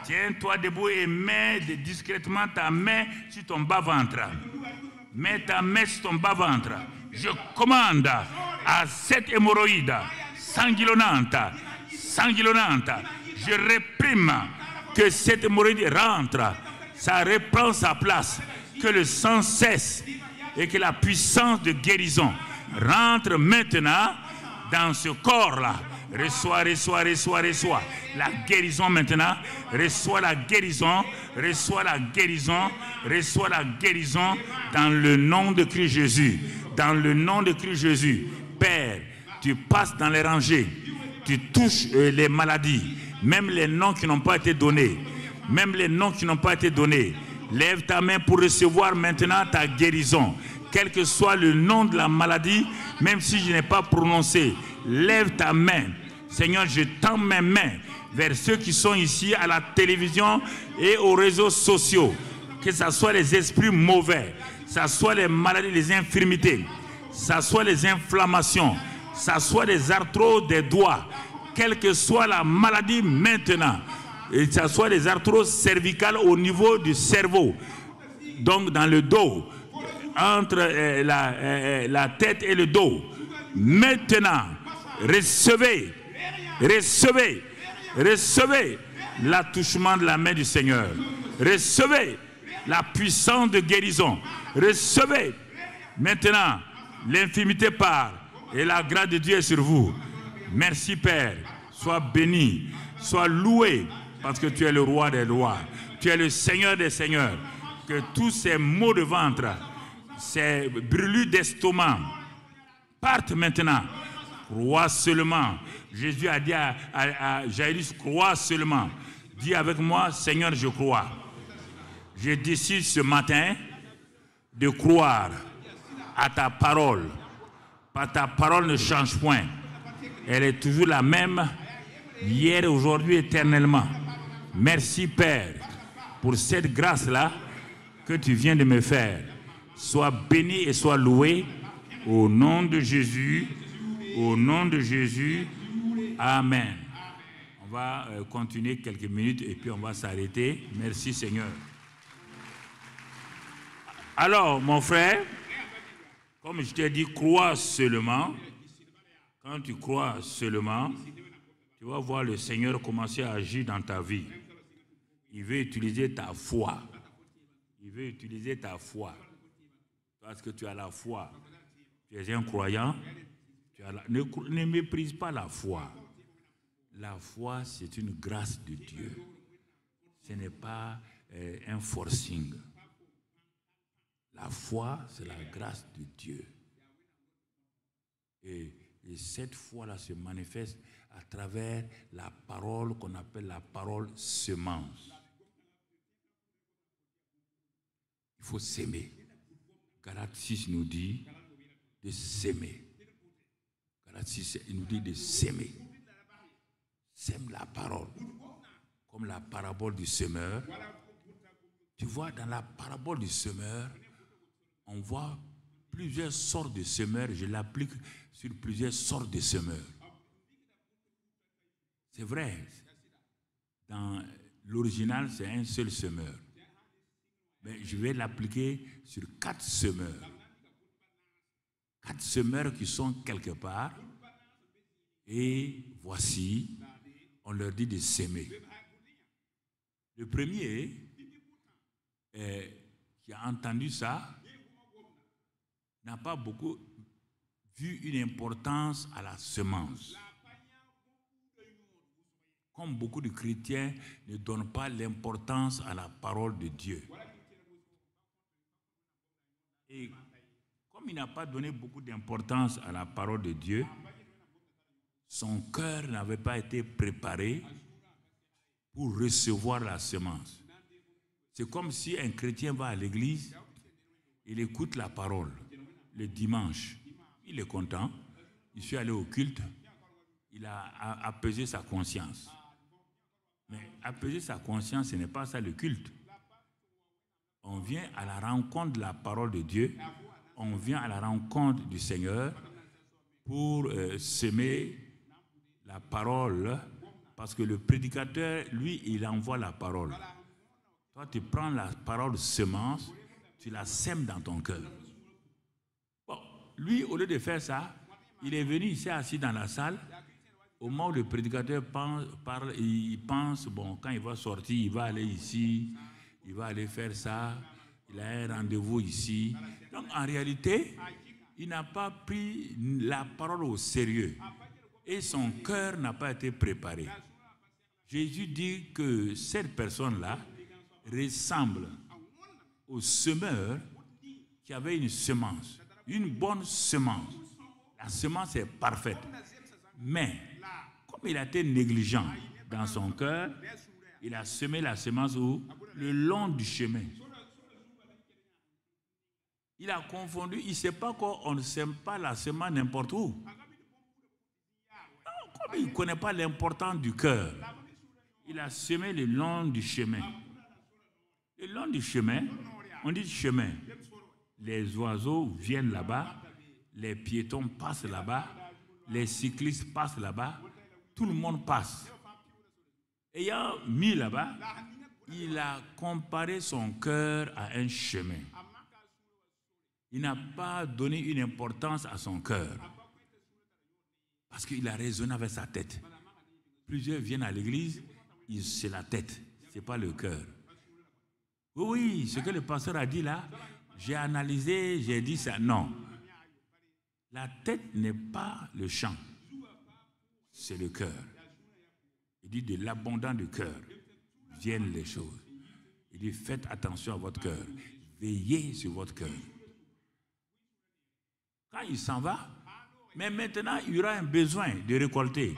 tiens-toi debout et mets discrètement ta main sur ton bas-ventre. Mets ta main sur ton bas-ventre. Je commande à cette hémorroïde sanguinolente, je réprime que cette hémorroïde rentre, ça reprend sa place, que le sang cesse et que la puissance de guérison rentre maintenant dans ce corps-là. Reçois la guérison maintenant. Reçois la guérison. Reçois la guérison. Reçois la guérison dans le nom de Christ Jésus. Dans le nom de Christ Jésus. Père, tu passes dans les rangées. Tu touches les maladies. Même les noms qui n'ont pas été donnés. Même les noms qui n'ont pas été donnés. Lève ta main pour recevoir maintenant ta guérison. Quel que soit le nom de la maladie, même si je n'ai pas prononcé, lève ta main. Seigneur, je tends mes mains vers ceux qui sont ici à la télévision et aux réseaux sociaux. Que ce soit les esprits mauvais, que ce soit les maladies, les infirmités, que ce soit les inflammations, que ce soit les arthroses des doigts, quelle que soit la maladie maintenant, et que ce soit les arthroses cervicales au niveau du cerveau, donc dans le dos, entre la tête et le dos. Maintenant, recevez l'attouchement de la main du Seigneur. Recevez la puissance de guérison. Recevez maintenant l'infirmité part et la grâce de Dieu est sur vous. Merci Père, sois béni, sois loué parce que tu es le roi des rois, tu es le Seigneur des seigneurs. Que tous ces maux de ventre, ces brûlures d'estomac partent maintenant. Crois seulement. Jésus a dit à Jairus, crois seulement. Dis avec moi, Seigneur, je crois. Je décide ce matin de croire à ta parole. Ta parole ne change point. Elle est toujours la même, hier, aujourd'hui, éternellement. Merci Père pour cette grâce-là que tu viens de me faire. Sois béni et sois loué au nom de Jésus. Au nom de Jésus. Amen. On va continuer quelques minutes et puis on va s'arrêter. Merci Seigneur. Alors, mon frère, comme je t'ai dit, crois seulement. Quand tu crois seulement, tu vas voir le Seigneur commencer à agir dans ta vie. Il veut utiliser ta foi. Il veut utiliser ta foi. Parce que tu as la foi. Tu es un croyant. Ne méprise pas la foi. La foi, c'est une grâce de Dieu. Ce n'est pas un forcing. La foi, c'est la grâce de Dieu. Et cette foi-là se manifeste à travers la parole qu'on appelle la parole semence. Il faut s'aimer. Galates 6 nous dit de s'aimer. Galates 6 nous dit de s'aimer. Sème la parole. Comme la parabole du semeur. Tu vois, dans la parabole du semeur, on voit plusieurs sortes de semeurs. Je l'applique sur plusieurs sortes de semeurs. C'est vrai. Dans l'original, c'est un seul semeur. Mais je vais l'appliquer sur 4 semeurs. 4 semeurs qui sont quelque part. Et voici, on leur dit de s'aimer. Le premier qui a entendu ça n'a pas beaucoup vu une importance à la semence. Comme beaucoup de chrétiens ne donnent pas l'importance à la parole de Dieu. Et comme il n'a pas donné beaucoup d'importance à la parole de Dieu, son cœur n'avait pas été préparé pour recevoir la semence. C'est comme si un chrétien va à l'église, il écoute la parole le dimanche. Il est content, il suis allé au culte, il a apaisé sa conscience. Mais apaiser sa conscience, ce n'est pas ça le culte. On vient à la rencontre de la parole de Dieu, on vient à la rencontre du Seigneur pour semer la parole, parce que le prédicateur, lui, il envoie la parole. Toi, tu prends la parole semence, tu la sèmes dans ton cœur. Bon, lui, au lieu de faire ça, il est venu, il s'est assis dans la salle. Au moment où le prédicateur parle, il pense, bon, quand il va sortir, il va aller ici, il va aller faire ça, il a un rendez-vous ici. Donc, en réalité, il n'a pas pris la parole au sérieux. Et son cœur n'a pas été préparé. Jésus dit que cette personne-là ressemble au semeur qui avait une semence, une bonne semence. La semence est parfaite. Mais, comme il a été négligent dans son cœur, il a semé la semence le long du chemin. Il a confondu, il ne sait pas qu'on ne sème pas la semence n'importe où. Non, comme il ne connaît pas l'importance du cœur, il a semé le long du chemin. Le long du chemin, on dit chemin. Les oiseaux viennent là-bas, les piétons passent là-bas, les cyclistes passent là-bas, tout le monde passe. Ayant mis là-bas, il a comparé son cœur à un chemin. Il n'a pas donné une importance à son cœur. Parce qu'il a raisonné avec sa tête. Plusieurs viennent à l'église, c'est la tête, ce n'est pas le cœur. Oui, ce que le pasteur a dit là, j'ai analysé, j'ai dit ça. Non. La tête n'est pas le champ, c'est le cœur. Il dit de l'abondant du cœur viennent les choses. Il dit faites attention à votre cœur, veillez sur votre cœur. Quand il s'en va, mais maintenant il y aura un besoin de récolter.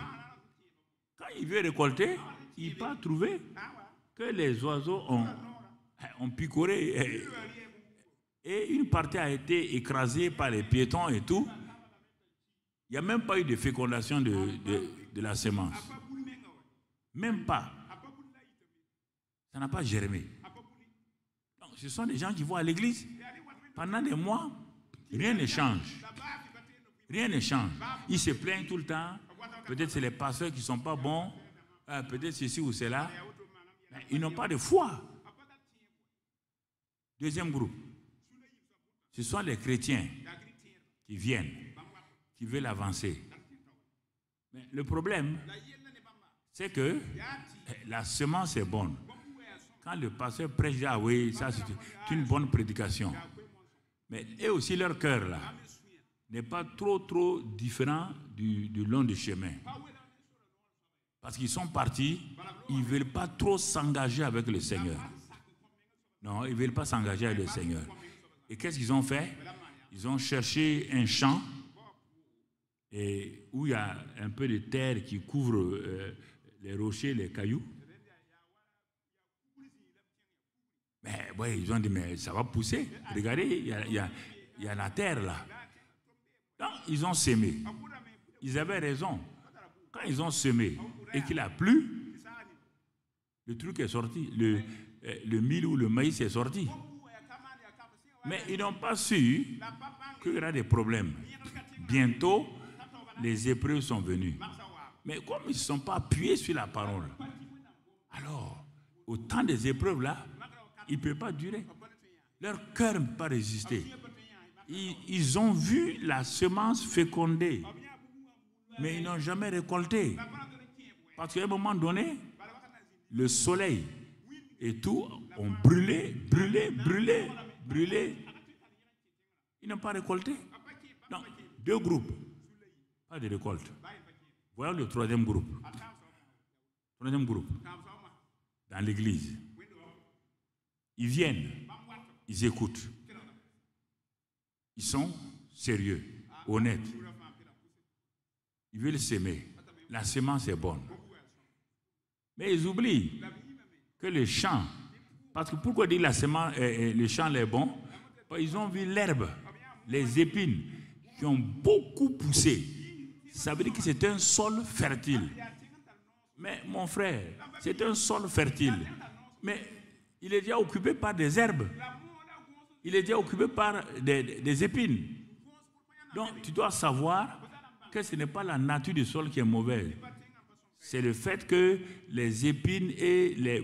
Quand il veut récolter, il va trouver que les oiseaux ont picoré et une partie a été écrasée par les piétons et tout. Il n'y a même pas eu de fécondation de la semence. Même pas. Ça n'a pas germé. Donc, ce sont des gens qui vont à l'église. Pendant des mois, rien ne change. Rien ne change. Ils se plaignent tout le temps. Peut-être c'est les pasteurs qui ne sont pas bons. Peut-être ceci ou cela. Mais ils n'ont pas de foi. Deuxième groupe. Ce sont les chrétiens qui viennent, qui veulent avancer. Mais le problème, c'est que la semence est bonne. Quand le pasteur prêche, ah oui, ça c'est une bonne prédication. Mais eux aussi, leur cœur là n'est pas trop différent du long du chemin. Parce qu'ils sont partis, ils ne veulent pas trop s'engager avec le Seigneur. Non, ils ne veulent pas s'engager avec le Seigneur. Et qu'est-ce qu'ils ont fait? Ils ont cherché un champ où il y a un peu de terre qui couvre les rochers, les cailloux. Mais ouais, ils ont dit, mais ça va pousser. Regardez, il y a la terre là. Donc, ils ont semé. Ils avaient raison. Quand ils ont semé et qu'il a plu, le truc est sorti. Le mil ou le maïs est sorti. Mais ils n'ont pas su qu'il y aura des problèmes. Bientôt, les épreuves sont venues. Mais comme ils ne se sont pas appuyés sur la parole, alors, au temps des épreuves là, ils ne peuvent pas durer. Leur cœur ne peut pas résister. Ils ont vu la semence féconder, mais ils n'ont jamais récolté. Parce qu'à un moment donné, le soleil et tout ont brûlé. Ils n'ont pas récolté. Donc, 2 groupes, pas de récolte. Voyons le troisième groupe. Troisième groupe, dans l'église. Ils viennent, ils écoutent. Ils sont sérieux, honnêtes. Ils veulent s'aimer. La semence est bonne. Mais ils oublient que le champ, parce que pourquoi dire la semence, le champ est bon? Ils ont vu l'herbe, les épines qui ont beaucoup poussé. Ça veut dire que c'est un sol fertile. Mais mon frère, c'est un sol fertile. Mais il est déjà occupé par des herbes. Il est déjà occupé par des épines. Donc, tu dois savoir que ce n'est pas la nature du sol qui est mauvaise. C'est le fait que les épines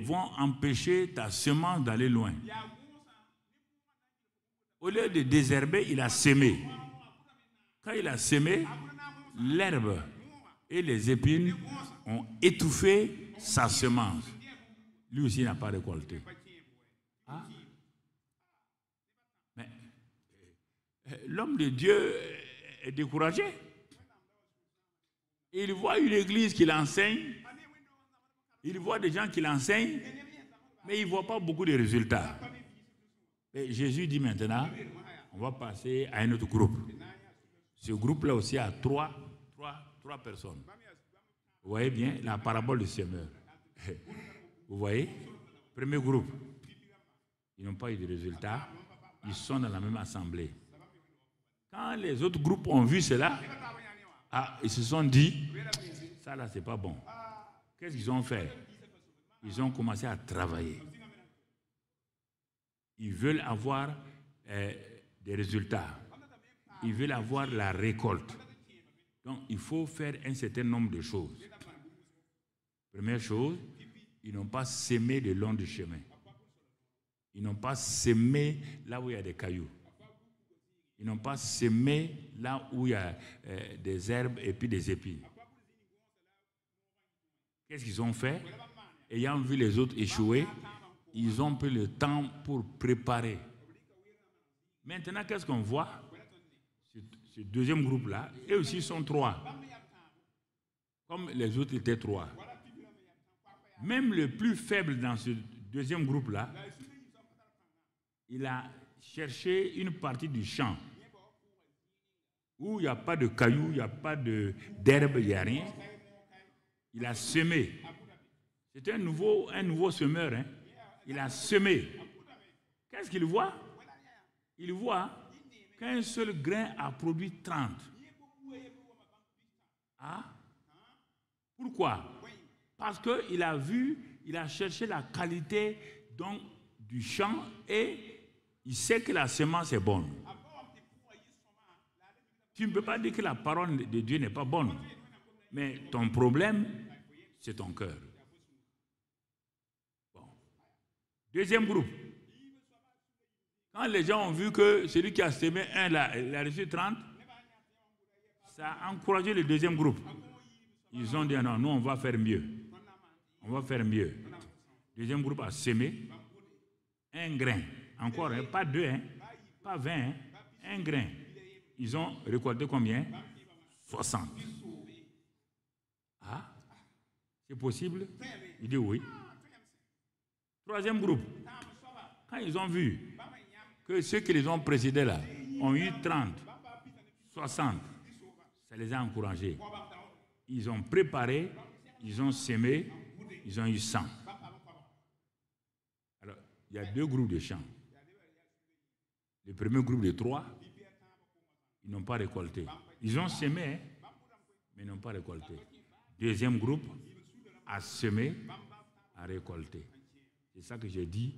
vont empêcher ta semence d'aller loin. Au lieu de désherber, il a semé. Quand il a semé, l'herbe et les épines ont étouffé sa semence. Lui aussi n'a pas récolté. Ah. Mais l'homme de Dieu est découragé. Il voit une église qui l'enseigne, il voit des gens qui l'enseignent, mais il ne voit pas beaucoup de résultats. Et Jésus dit maintenant, on va passer à un autre groupe. Ce groupe-là aussi a trois personnes. Vous voyez bien la parabole du semeur. Vous voyez? Premier groupe, ils n'ont pas eu de résultats, ils sont dans la même assemblée. Quand les autres groupes ont vu cela, ils se sont dit, ça là, c'est pas bon. Qu'est-ce qu'ils ont fait? Ils ont commencé à travailler. Ils veulent avoir des résultats. Ils veulent avoir la récolte. Donc, il faut faire un certain nombre de choses. Première chose, ils n'ont pas sémé le long du chemin. Ils n'ont pas sémé là où il y a des cailloux. Ils n'ont pas semé là où il y a des herbes et puis des épines. Qu'est-ce qu'ils ont fait? Ayant vu les autres échouer, ils ont pris le temps pour préparer. Maintenant, qu'est-ce qu'on voit? Ce deuxième groupe-là, eux aussi sont 3. Comme les autres étaient 3. Même le plus faible dans ce deuxième groupe-là, il a cherché une partie du champ où il n'y a pas de cailloux, il n'y a pas d'herbe, il n'y a rien. Il a semé. C'est un nouveau semeur. Hein? Il a semé. Qu'est-ce qu'il voit? Il voit qu'un seul grain a produit 30. Ah? Pourquoi? Parce qu'il a vu, il a cherché la qualité donc, du champ et il sait que la semence est bonne. Tu ne peux pas dire que la parole de Dieu n'est pas bonne. Mais ton problème, c'est ton cœur. Bon. Deuxième groupe. Quand les gens ont vu que celui qui a semé un, il a reçu 30, ça a encouragé le deuxième groupe. Ils ont dit non, nous on va faire mieux. On va faire mieux. Le deuxième groupe a semé un grain. Encore, hein, pas 2, hein, pas 20, hein, un grain. Ils ont récolté combien? 60. Ah, c'est possible? Il dit oui. Troisième groupe, quand ils ont vu que ceux qui les ont précédés là ont eu 30, 60, ça les a encouragés. Ils ont préparé, ils ont semé, ils ont eu 100. Alors, il y a 2 groupes de champs. Le premier groupe de 3, ils n'ont pas récolté. Ils ont semé, hein, mais n'ont pas récolté. Deuxième groupe a semé, a récolté. C'est ça que j'ai dit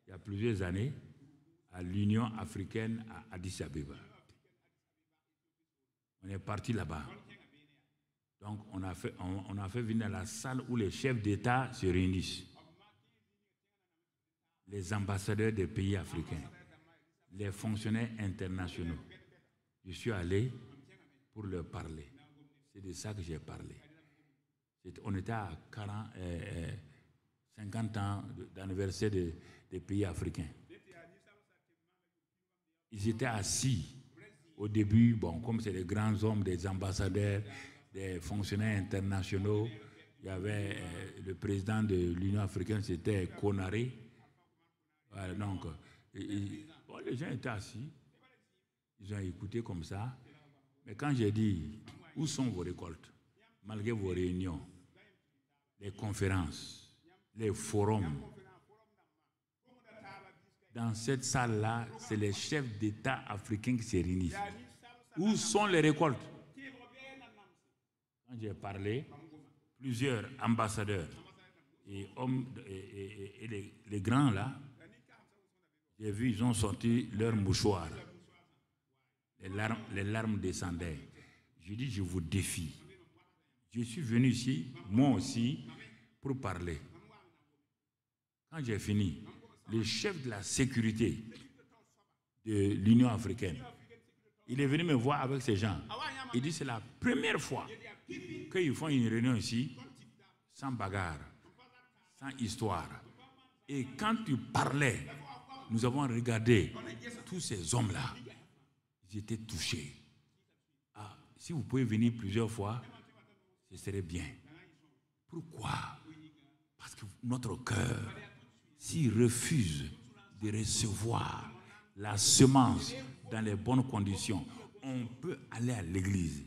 il y a plusieurs années à l'Union africaine à Addis Abeba. On est parti là-bas. Donc on a fait venir dans la salle où les chefs d'État se réunissent. Les ambassadeurs des pays africains, les fonctionnaires internationaux. Je suis allé pour leur parler. C'est de ça que j'ai parlé. On était à 50 ans d'anniversaire des pays africains. Ils étaient assis au début, bon, comme c'est des grands hommes, des ambassadeurs, des fonctionnaires internationaux. Il y avait le président de l'Union africaine, c'était Konaré. Voilà, donc, bon, les gens étaient assis. Ils ont écouté comme ça. Mais quand j'ai dit, où sont vos récoltes? Malgré vos réunions, les conférences, les forums. Dans cette salle-là, c'est les chefs d'État africains qui se réunissent. Où sont les récoltes? Quand j'ai parlé, plusieurs ambassadeurs et hommes et les grands là, j'ai vu, ils ont sorti leurs mouchoirs. Les larmes descendaient. Je dis, je vous défie. Je suis venu ici, moi aussi, pour parler. Quand j'ai fini, le chef de la sécurité de l'Union africaine, il est venu me voir avec ces gens. Il dit, c'est la première fois qu'ils font une réunion ici, sans bagarre, sans histoire. Et quand tu parlais, nous avons regardé tous ces hommes-là. Ils étaient touchés. Ah, si vous pouvez venir plusieurs fois, ce serait bien. Pourquoi? Parce que notre cœur, s'il refuse de recevoir la semence dans les bonnes conditions, on peut aller à l'église.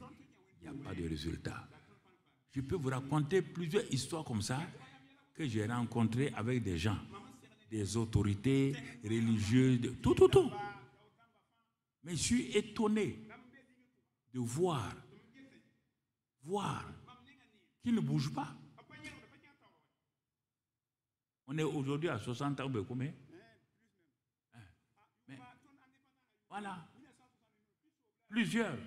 Il n'y a pas de résultat. Je peux vous raconter plusieurs histoires comme ça que j'ai rencontrées avec des gens, des autorités religieuses, tout. Mais je suis étonné de voir qu'ils ne bougent pas. On est aujourd'hui à 60 ans, combien? Mais, voilà. Plusieurs.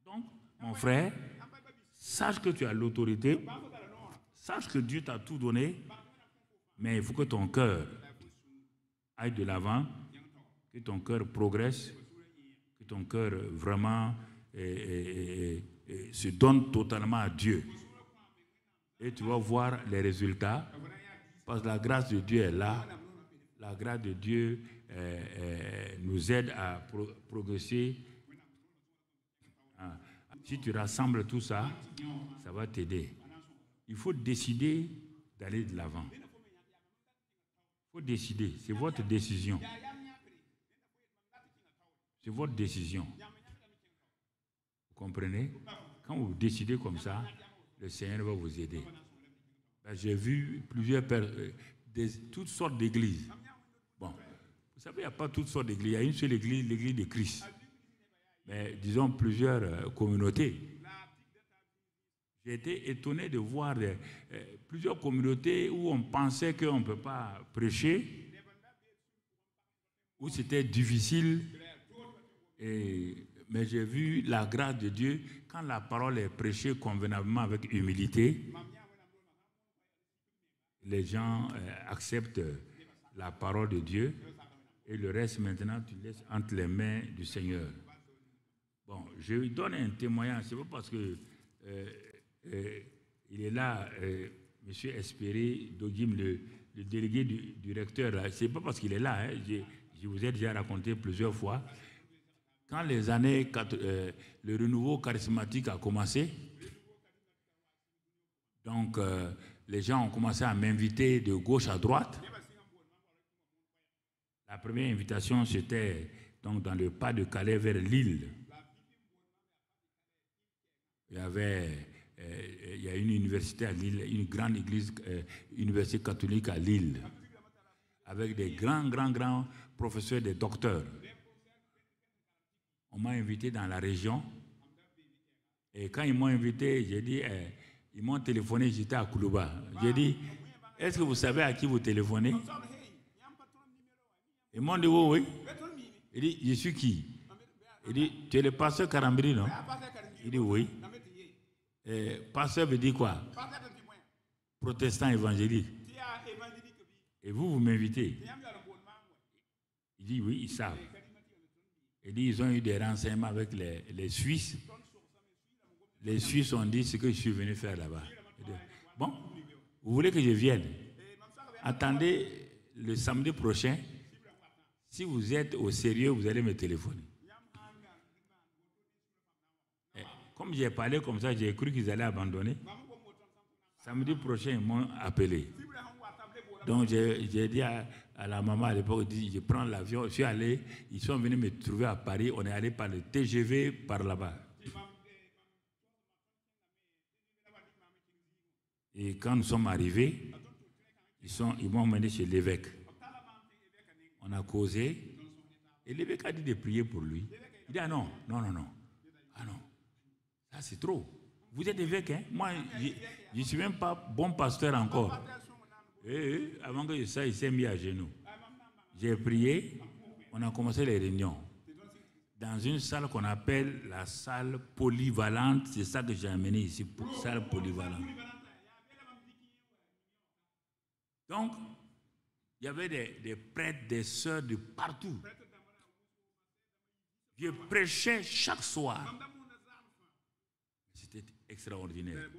Donc, mon frère, sache que tu as l'autorité, sache que Dieu t'a tout donné, mais il faut que ton cœur aille de l'avant, que ton cœur progresse, que ton cœur vraiment se donne totalement à Dieu. Et tu vas voir les résultats, parce que la grâce de Dieu est là. La grâce de Dieu nous aide à progresser. Si tu rassembles tout ça, ça va t'aider. Il faut décider d'aller de l'avant. Il faut décider, c'est votre décision. C'est votre décision. Vous comprenez? Quand vous décidez comme ça, le Seigneur va vous aider. Ben, j'ai vu toutes sortes d'églises. Bon, vous savez, il n'y a pas toutes sortes d'églises. Il y a une seule église, l'église de Christ. Mais disons plusieurs communautés. J'ai été étonné de voir plusieurs communautés où on pensait qu'on ne peut pas prêcher, où c'était difficile. Mais j'ai vu la grâce de Dieu quand la parole est prêchée convenablement avec humilité. Les gens acceptent la parole de Dieu Et le reste, maintenant, tu laisses entre les mains du Seigneur. Bon, je lui donne un témoignage. C'est pas parce que il est là, M. Espéré Dogim, le délégué du recteur. C'est pas parce qu'il est là. Hein, je vous ai déjà raconté plusieurs fois. Quand les années, le renouveau charismatique a commencé, donc les gens ont commencé à m'inviter de gauche à droite. La première invitation, c'était donc dans le pas de Calais vers Lille. Il y a une université à Lille, une grande église, université catholique à Lille, avec des grands professeurs, des docteurs. On m'a invité dans la région. Et quand ils m'ont invité, j'ai dit, ils m'ont téléphoné, j'étais à Koulouba. J'ai dit, est-ce que vous savez à qui vous téléphonez? Ils m'ont dit, oui, oui. Il dit, je suis qui? Il dit, tu es le pasteur Karambiri, non? Il dit, oui. Pasteur veut dire quoi? Protestant évangélique. Et vous m'invitez? Il dit, oui, ils savent. Il dit, ils ont eu des renseignements avec les Suisses. Les Suisses ont dit ce que je suis venu faire là-bas. Bon, vous voulez que je vienne? Attendez le samedi prochain. Si vous êtes au sérieux, vous allez me téléphoner. Comme j'ai parlé comme ça, j'ai cru qu'ils allaient abandonner. Samedi prochain, ils m'ont appelé. Donc j'ai dit à la maman à l'époque, je prends l'avion, je suis allé, ils sont venus me trouver à Paris, on est allé par le TGV par là-bas. Et quand nous sommes arrivés, ils m'ont emmené chez l'évêque. On a causé, et l'évêque a dit de prier pour lui. Il dit, ah non. Ah non, ça c'est trop. Vous êtes évêque, hein? Moi, je ne suis même pas bon pasteur encore. Et avant que ça, il s'est mis à genoux. J'ai prié, on a commencé les réunions. Dans une salle qu'on appelle la salle polyvalente, c'est ça que j'ai amené ici, salle polyvalente. Donc, il y avait des prêtres, des sœurs de partout. Je prêchais chaque soir. C'était extraordinaire.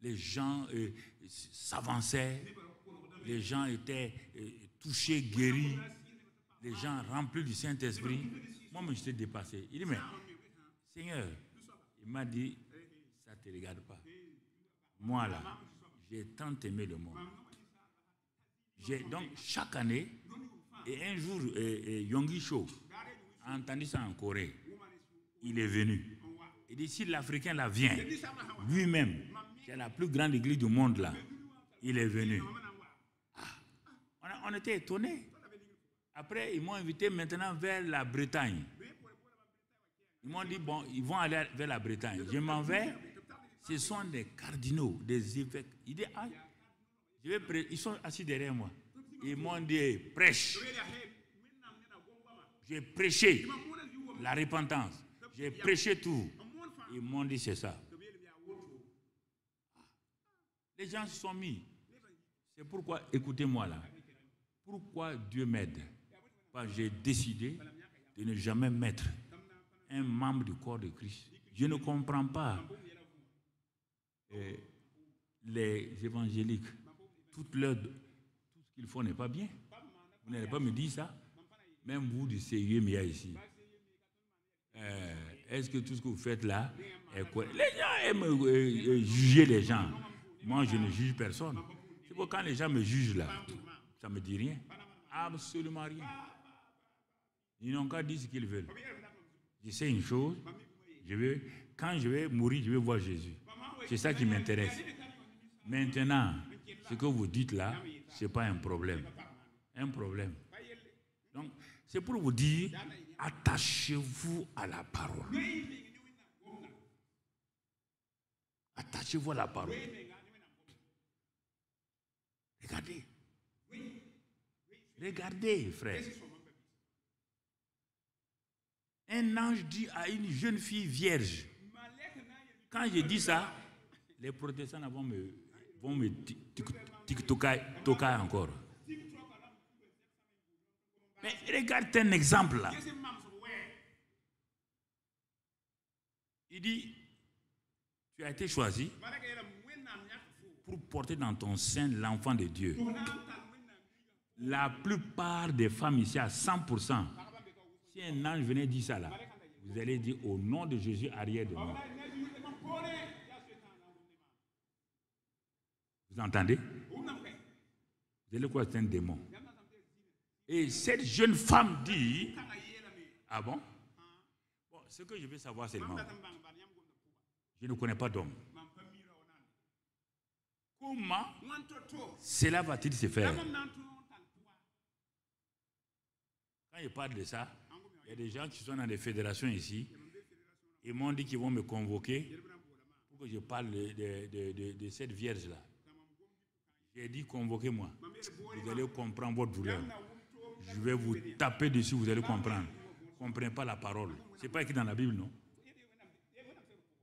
Les gens s'avançaient, les gens étaient touchés, guéris, les gens remplis du Saint-Esprit. Moi, je t'ai dépassé. Il dit, mais Seigneur, il m'a dit, ça ne te regarde pas. Moi, là, j'ai tant aimé le monde. Donc, chaque année, et un jour, Yonggi Cho a entendu ça en Corée. Il est venu. Il dit, si l'Africain là vient, lui-même, qui est la plus grande église du monde là, il est venu. On était étonnés. Après, ils m'ont invité maintenant vers la Bretagne. Ils m'ont dit, bon, ils vont aller vers la Bretagne. Je m'en vais. Ce sont des cardinaux, des évêques. Il dit, ah, ils sont assis derrière moi. Ils m'ont dit, prêche. J'ai prêché la repentance. J'ai prêché tout. Ils m'ont dit, c'est ça. Les gens se sont mis. C'est pourquoi, écoutez-moi là. Pourquoi Dieu m'aide? Parce que j'ai décidé de ne jamais mettre un membre du corps de Christ. Je ne comprends pas les évangéliques. Tout ce qu'ils font n'est pas bien. Vous n'allez pas me dire ça. Même vous, du CUMIA ici. Est-ce que tout ce que vous faites là est quoi? Les gens aiment juger les gens. Moi, je ne juge personne. C'est pourquoi quand les gens me jugent là, ça ne me dit rien. Absolument rien. Ils n'ont qu'à dire ce qu'ils veulent. Je sais une chose, quand je vais mourir, je vais voir Jésus. C'est ça qui m'intéresse. Maintenant, ce que vous dites là, ce n'est pas un problème. Un problème. Donc, c'est pour vous dire, attachez-vous à la parole. Attachez-vous à la parole. Regardez. Regardez, frère. Un ange dit à une jeune fille vierge. Quand je dis ça, les protestants vont me toquer encore. Mais regarde un exemple là. Il dit, tu as été choisi pour porter dans ton sein l'enfant de Dieu. La plupart des femmes ici, à 100%, si un ange venait dire ça là, vous allez dire au nom de Jésus, arrière de moi. Vous entendez? Vous allez croire que c'est un démon. Et cette jeune femme dit, ah bon? Bon, ce que je veux savoir seulement, je ne connais pas d'homme. Comment cela va-t-il se faire? Quand je parle de ça, il y a des gens qui sont dans des fédérations ici. Ils m'ont dit qu'ils vont me convoquer pour que je parle de cette vierge-là. J'ai dit, convoquez-moi. Vous allez comprendre votre douleur. Je vais vous taper dessus, vous allez comprendre. Vous ne comprenez pas la parole. Ce n'est pas écrit dans la Bible, non?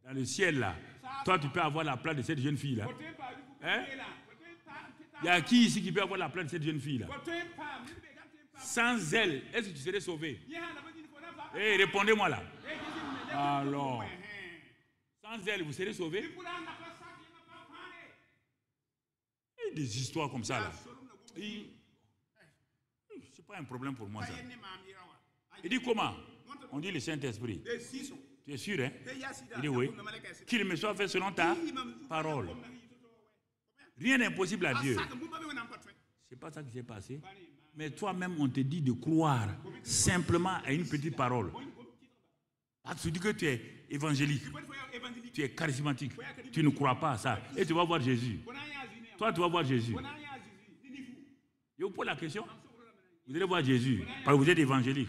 Dans le ciel, là, toi, tu peux avoir la place de cette jeune fille-là. Hein? Il y a qui ici qui peut avoir la place de cette jeune fille-là? Sans elle, est-ce que tu serais sauvé? Hey, répondez-moi là. Alors, sans elle, vous serez sauvé? Et des histoires comme ça là. C'est pas un problème pour moi ça. Il dit comment? On dit le Saint-Esprit. Tu es sûr, hein? Il dit oui. Qu'il me soit fait selon ta parole. Rien n'est impossible à Dieu. C'est pas ça qui s'est passé. Mais toi-même, on te dit de croire simplement à une petite parole. Parce que tu dis que tu es évangélique, tu es charismatique, tu ne crois pas à ça. Et tu vas voir Jésus. Toi, tu vas voir Jésus. Je vous pose la question. Vous allez voir Jésus. Parce que vous êtes évangélique.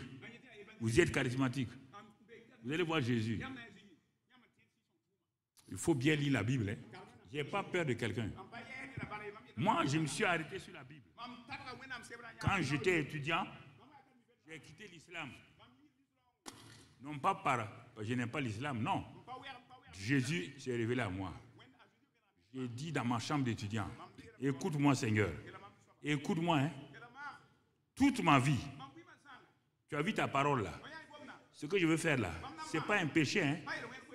Vous êtes charismatique. Vous allez voir Jésus. Il faut bien lire la Bible. Hein. Je n'ai pas peur de quelqu'un. Moi, je me suis arrêté sur la Bible. Quand j'étais étudiant, j'ai quitté l'islam. Non pas parce que je n'aime pas l'islam, non. Jésus s'est révélé à moi. J'ai dit dans ma chambre d'étudiant, écoute-moi Seigneur, écoute-moi, hein. Toute ma vie, tu as vu ta parole là. Ce que je veux faire là, ce n'est pas un péché, hein.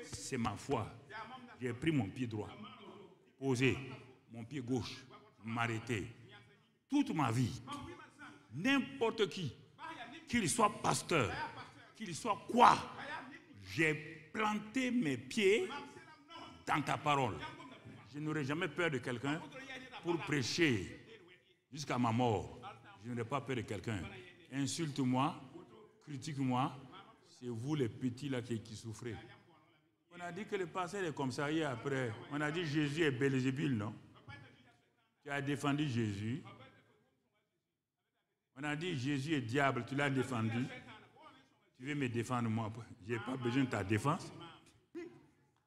C'est ma foi. J'ai pris mon pied droit, posé, mon pied gauche, m'arrêter. Toute ma vie, n'importe qui, qu'il soit pasteur, qu'il soit quoi, j'ai planté mes pieds dans ta parole. Je n'aurai jamais peur de quelqu'un pour prêcher jusqu'à ma mort. Je n'aurai pas peur de quelqu'un. Insulte-moi, critique-moi, c'est vous les petits là qui souffrez. On a dit que le pasteur est comme ça hier après. On a dit Jésus est Belzébul, non? Tu as défendu Jésus. On a dit Jésus est diable, tu l'as défendu. Tu veux me défendre moi? Je n'ai pas besoin de ta défense.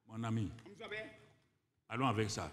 Mon ami, allons avec ça.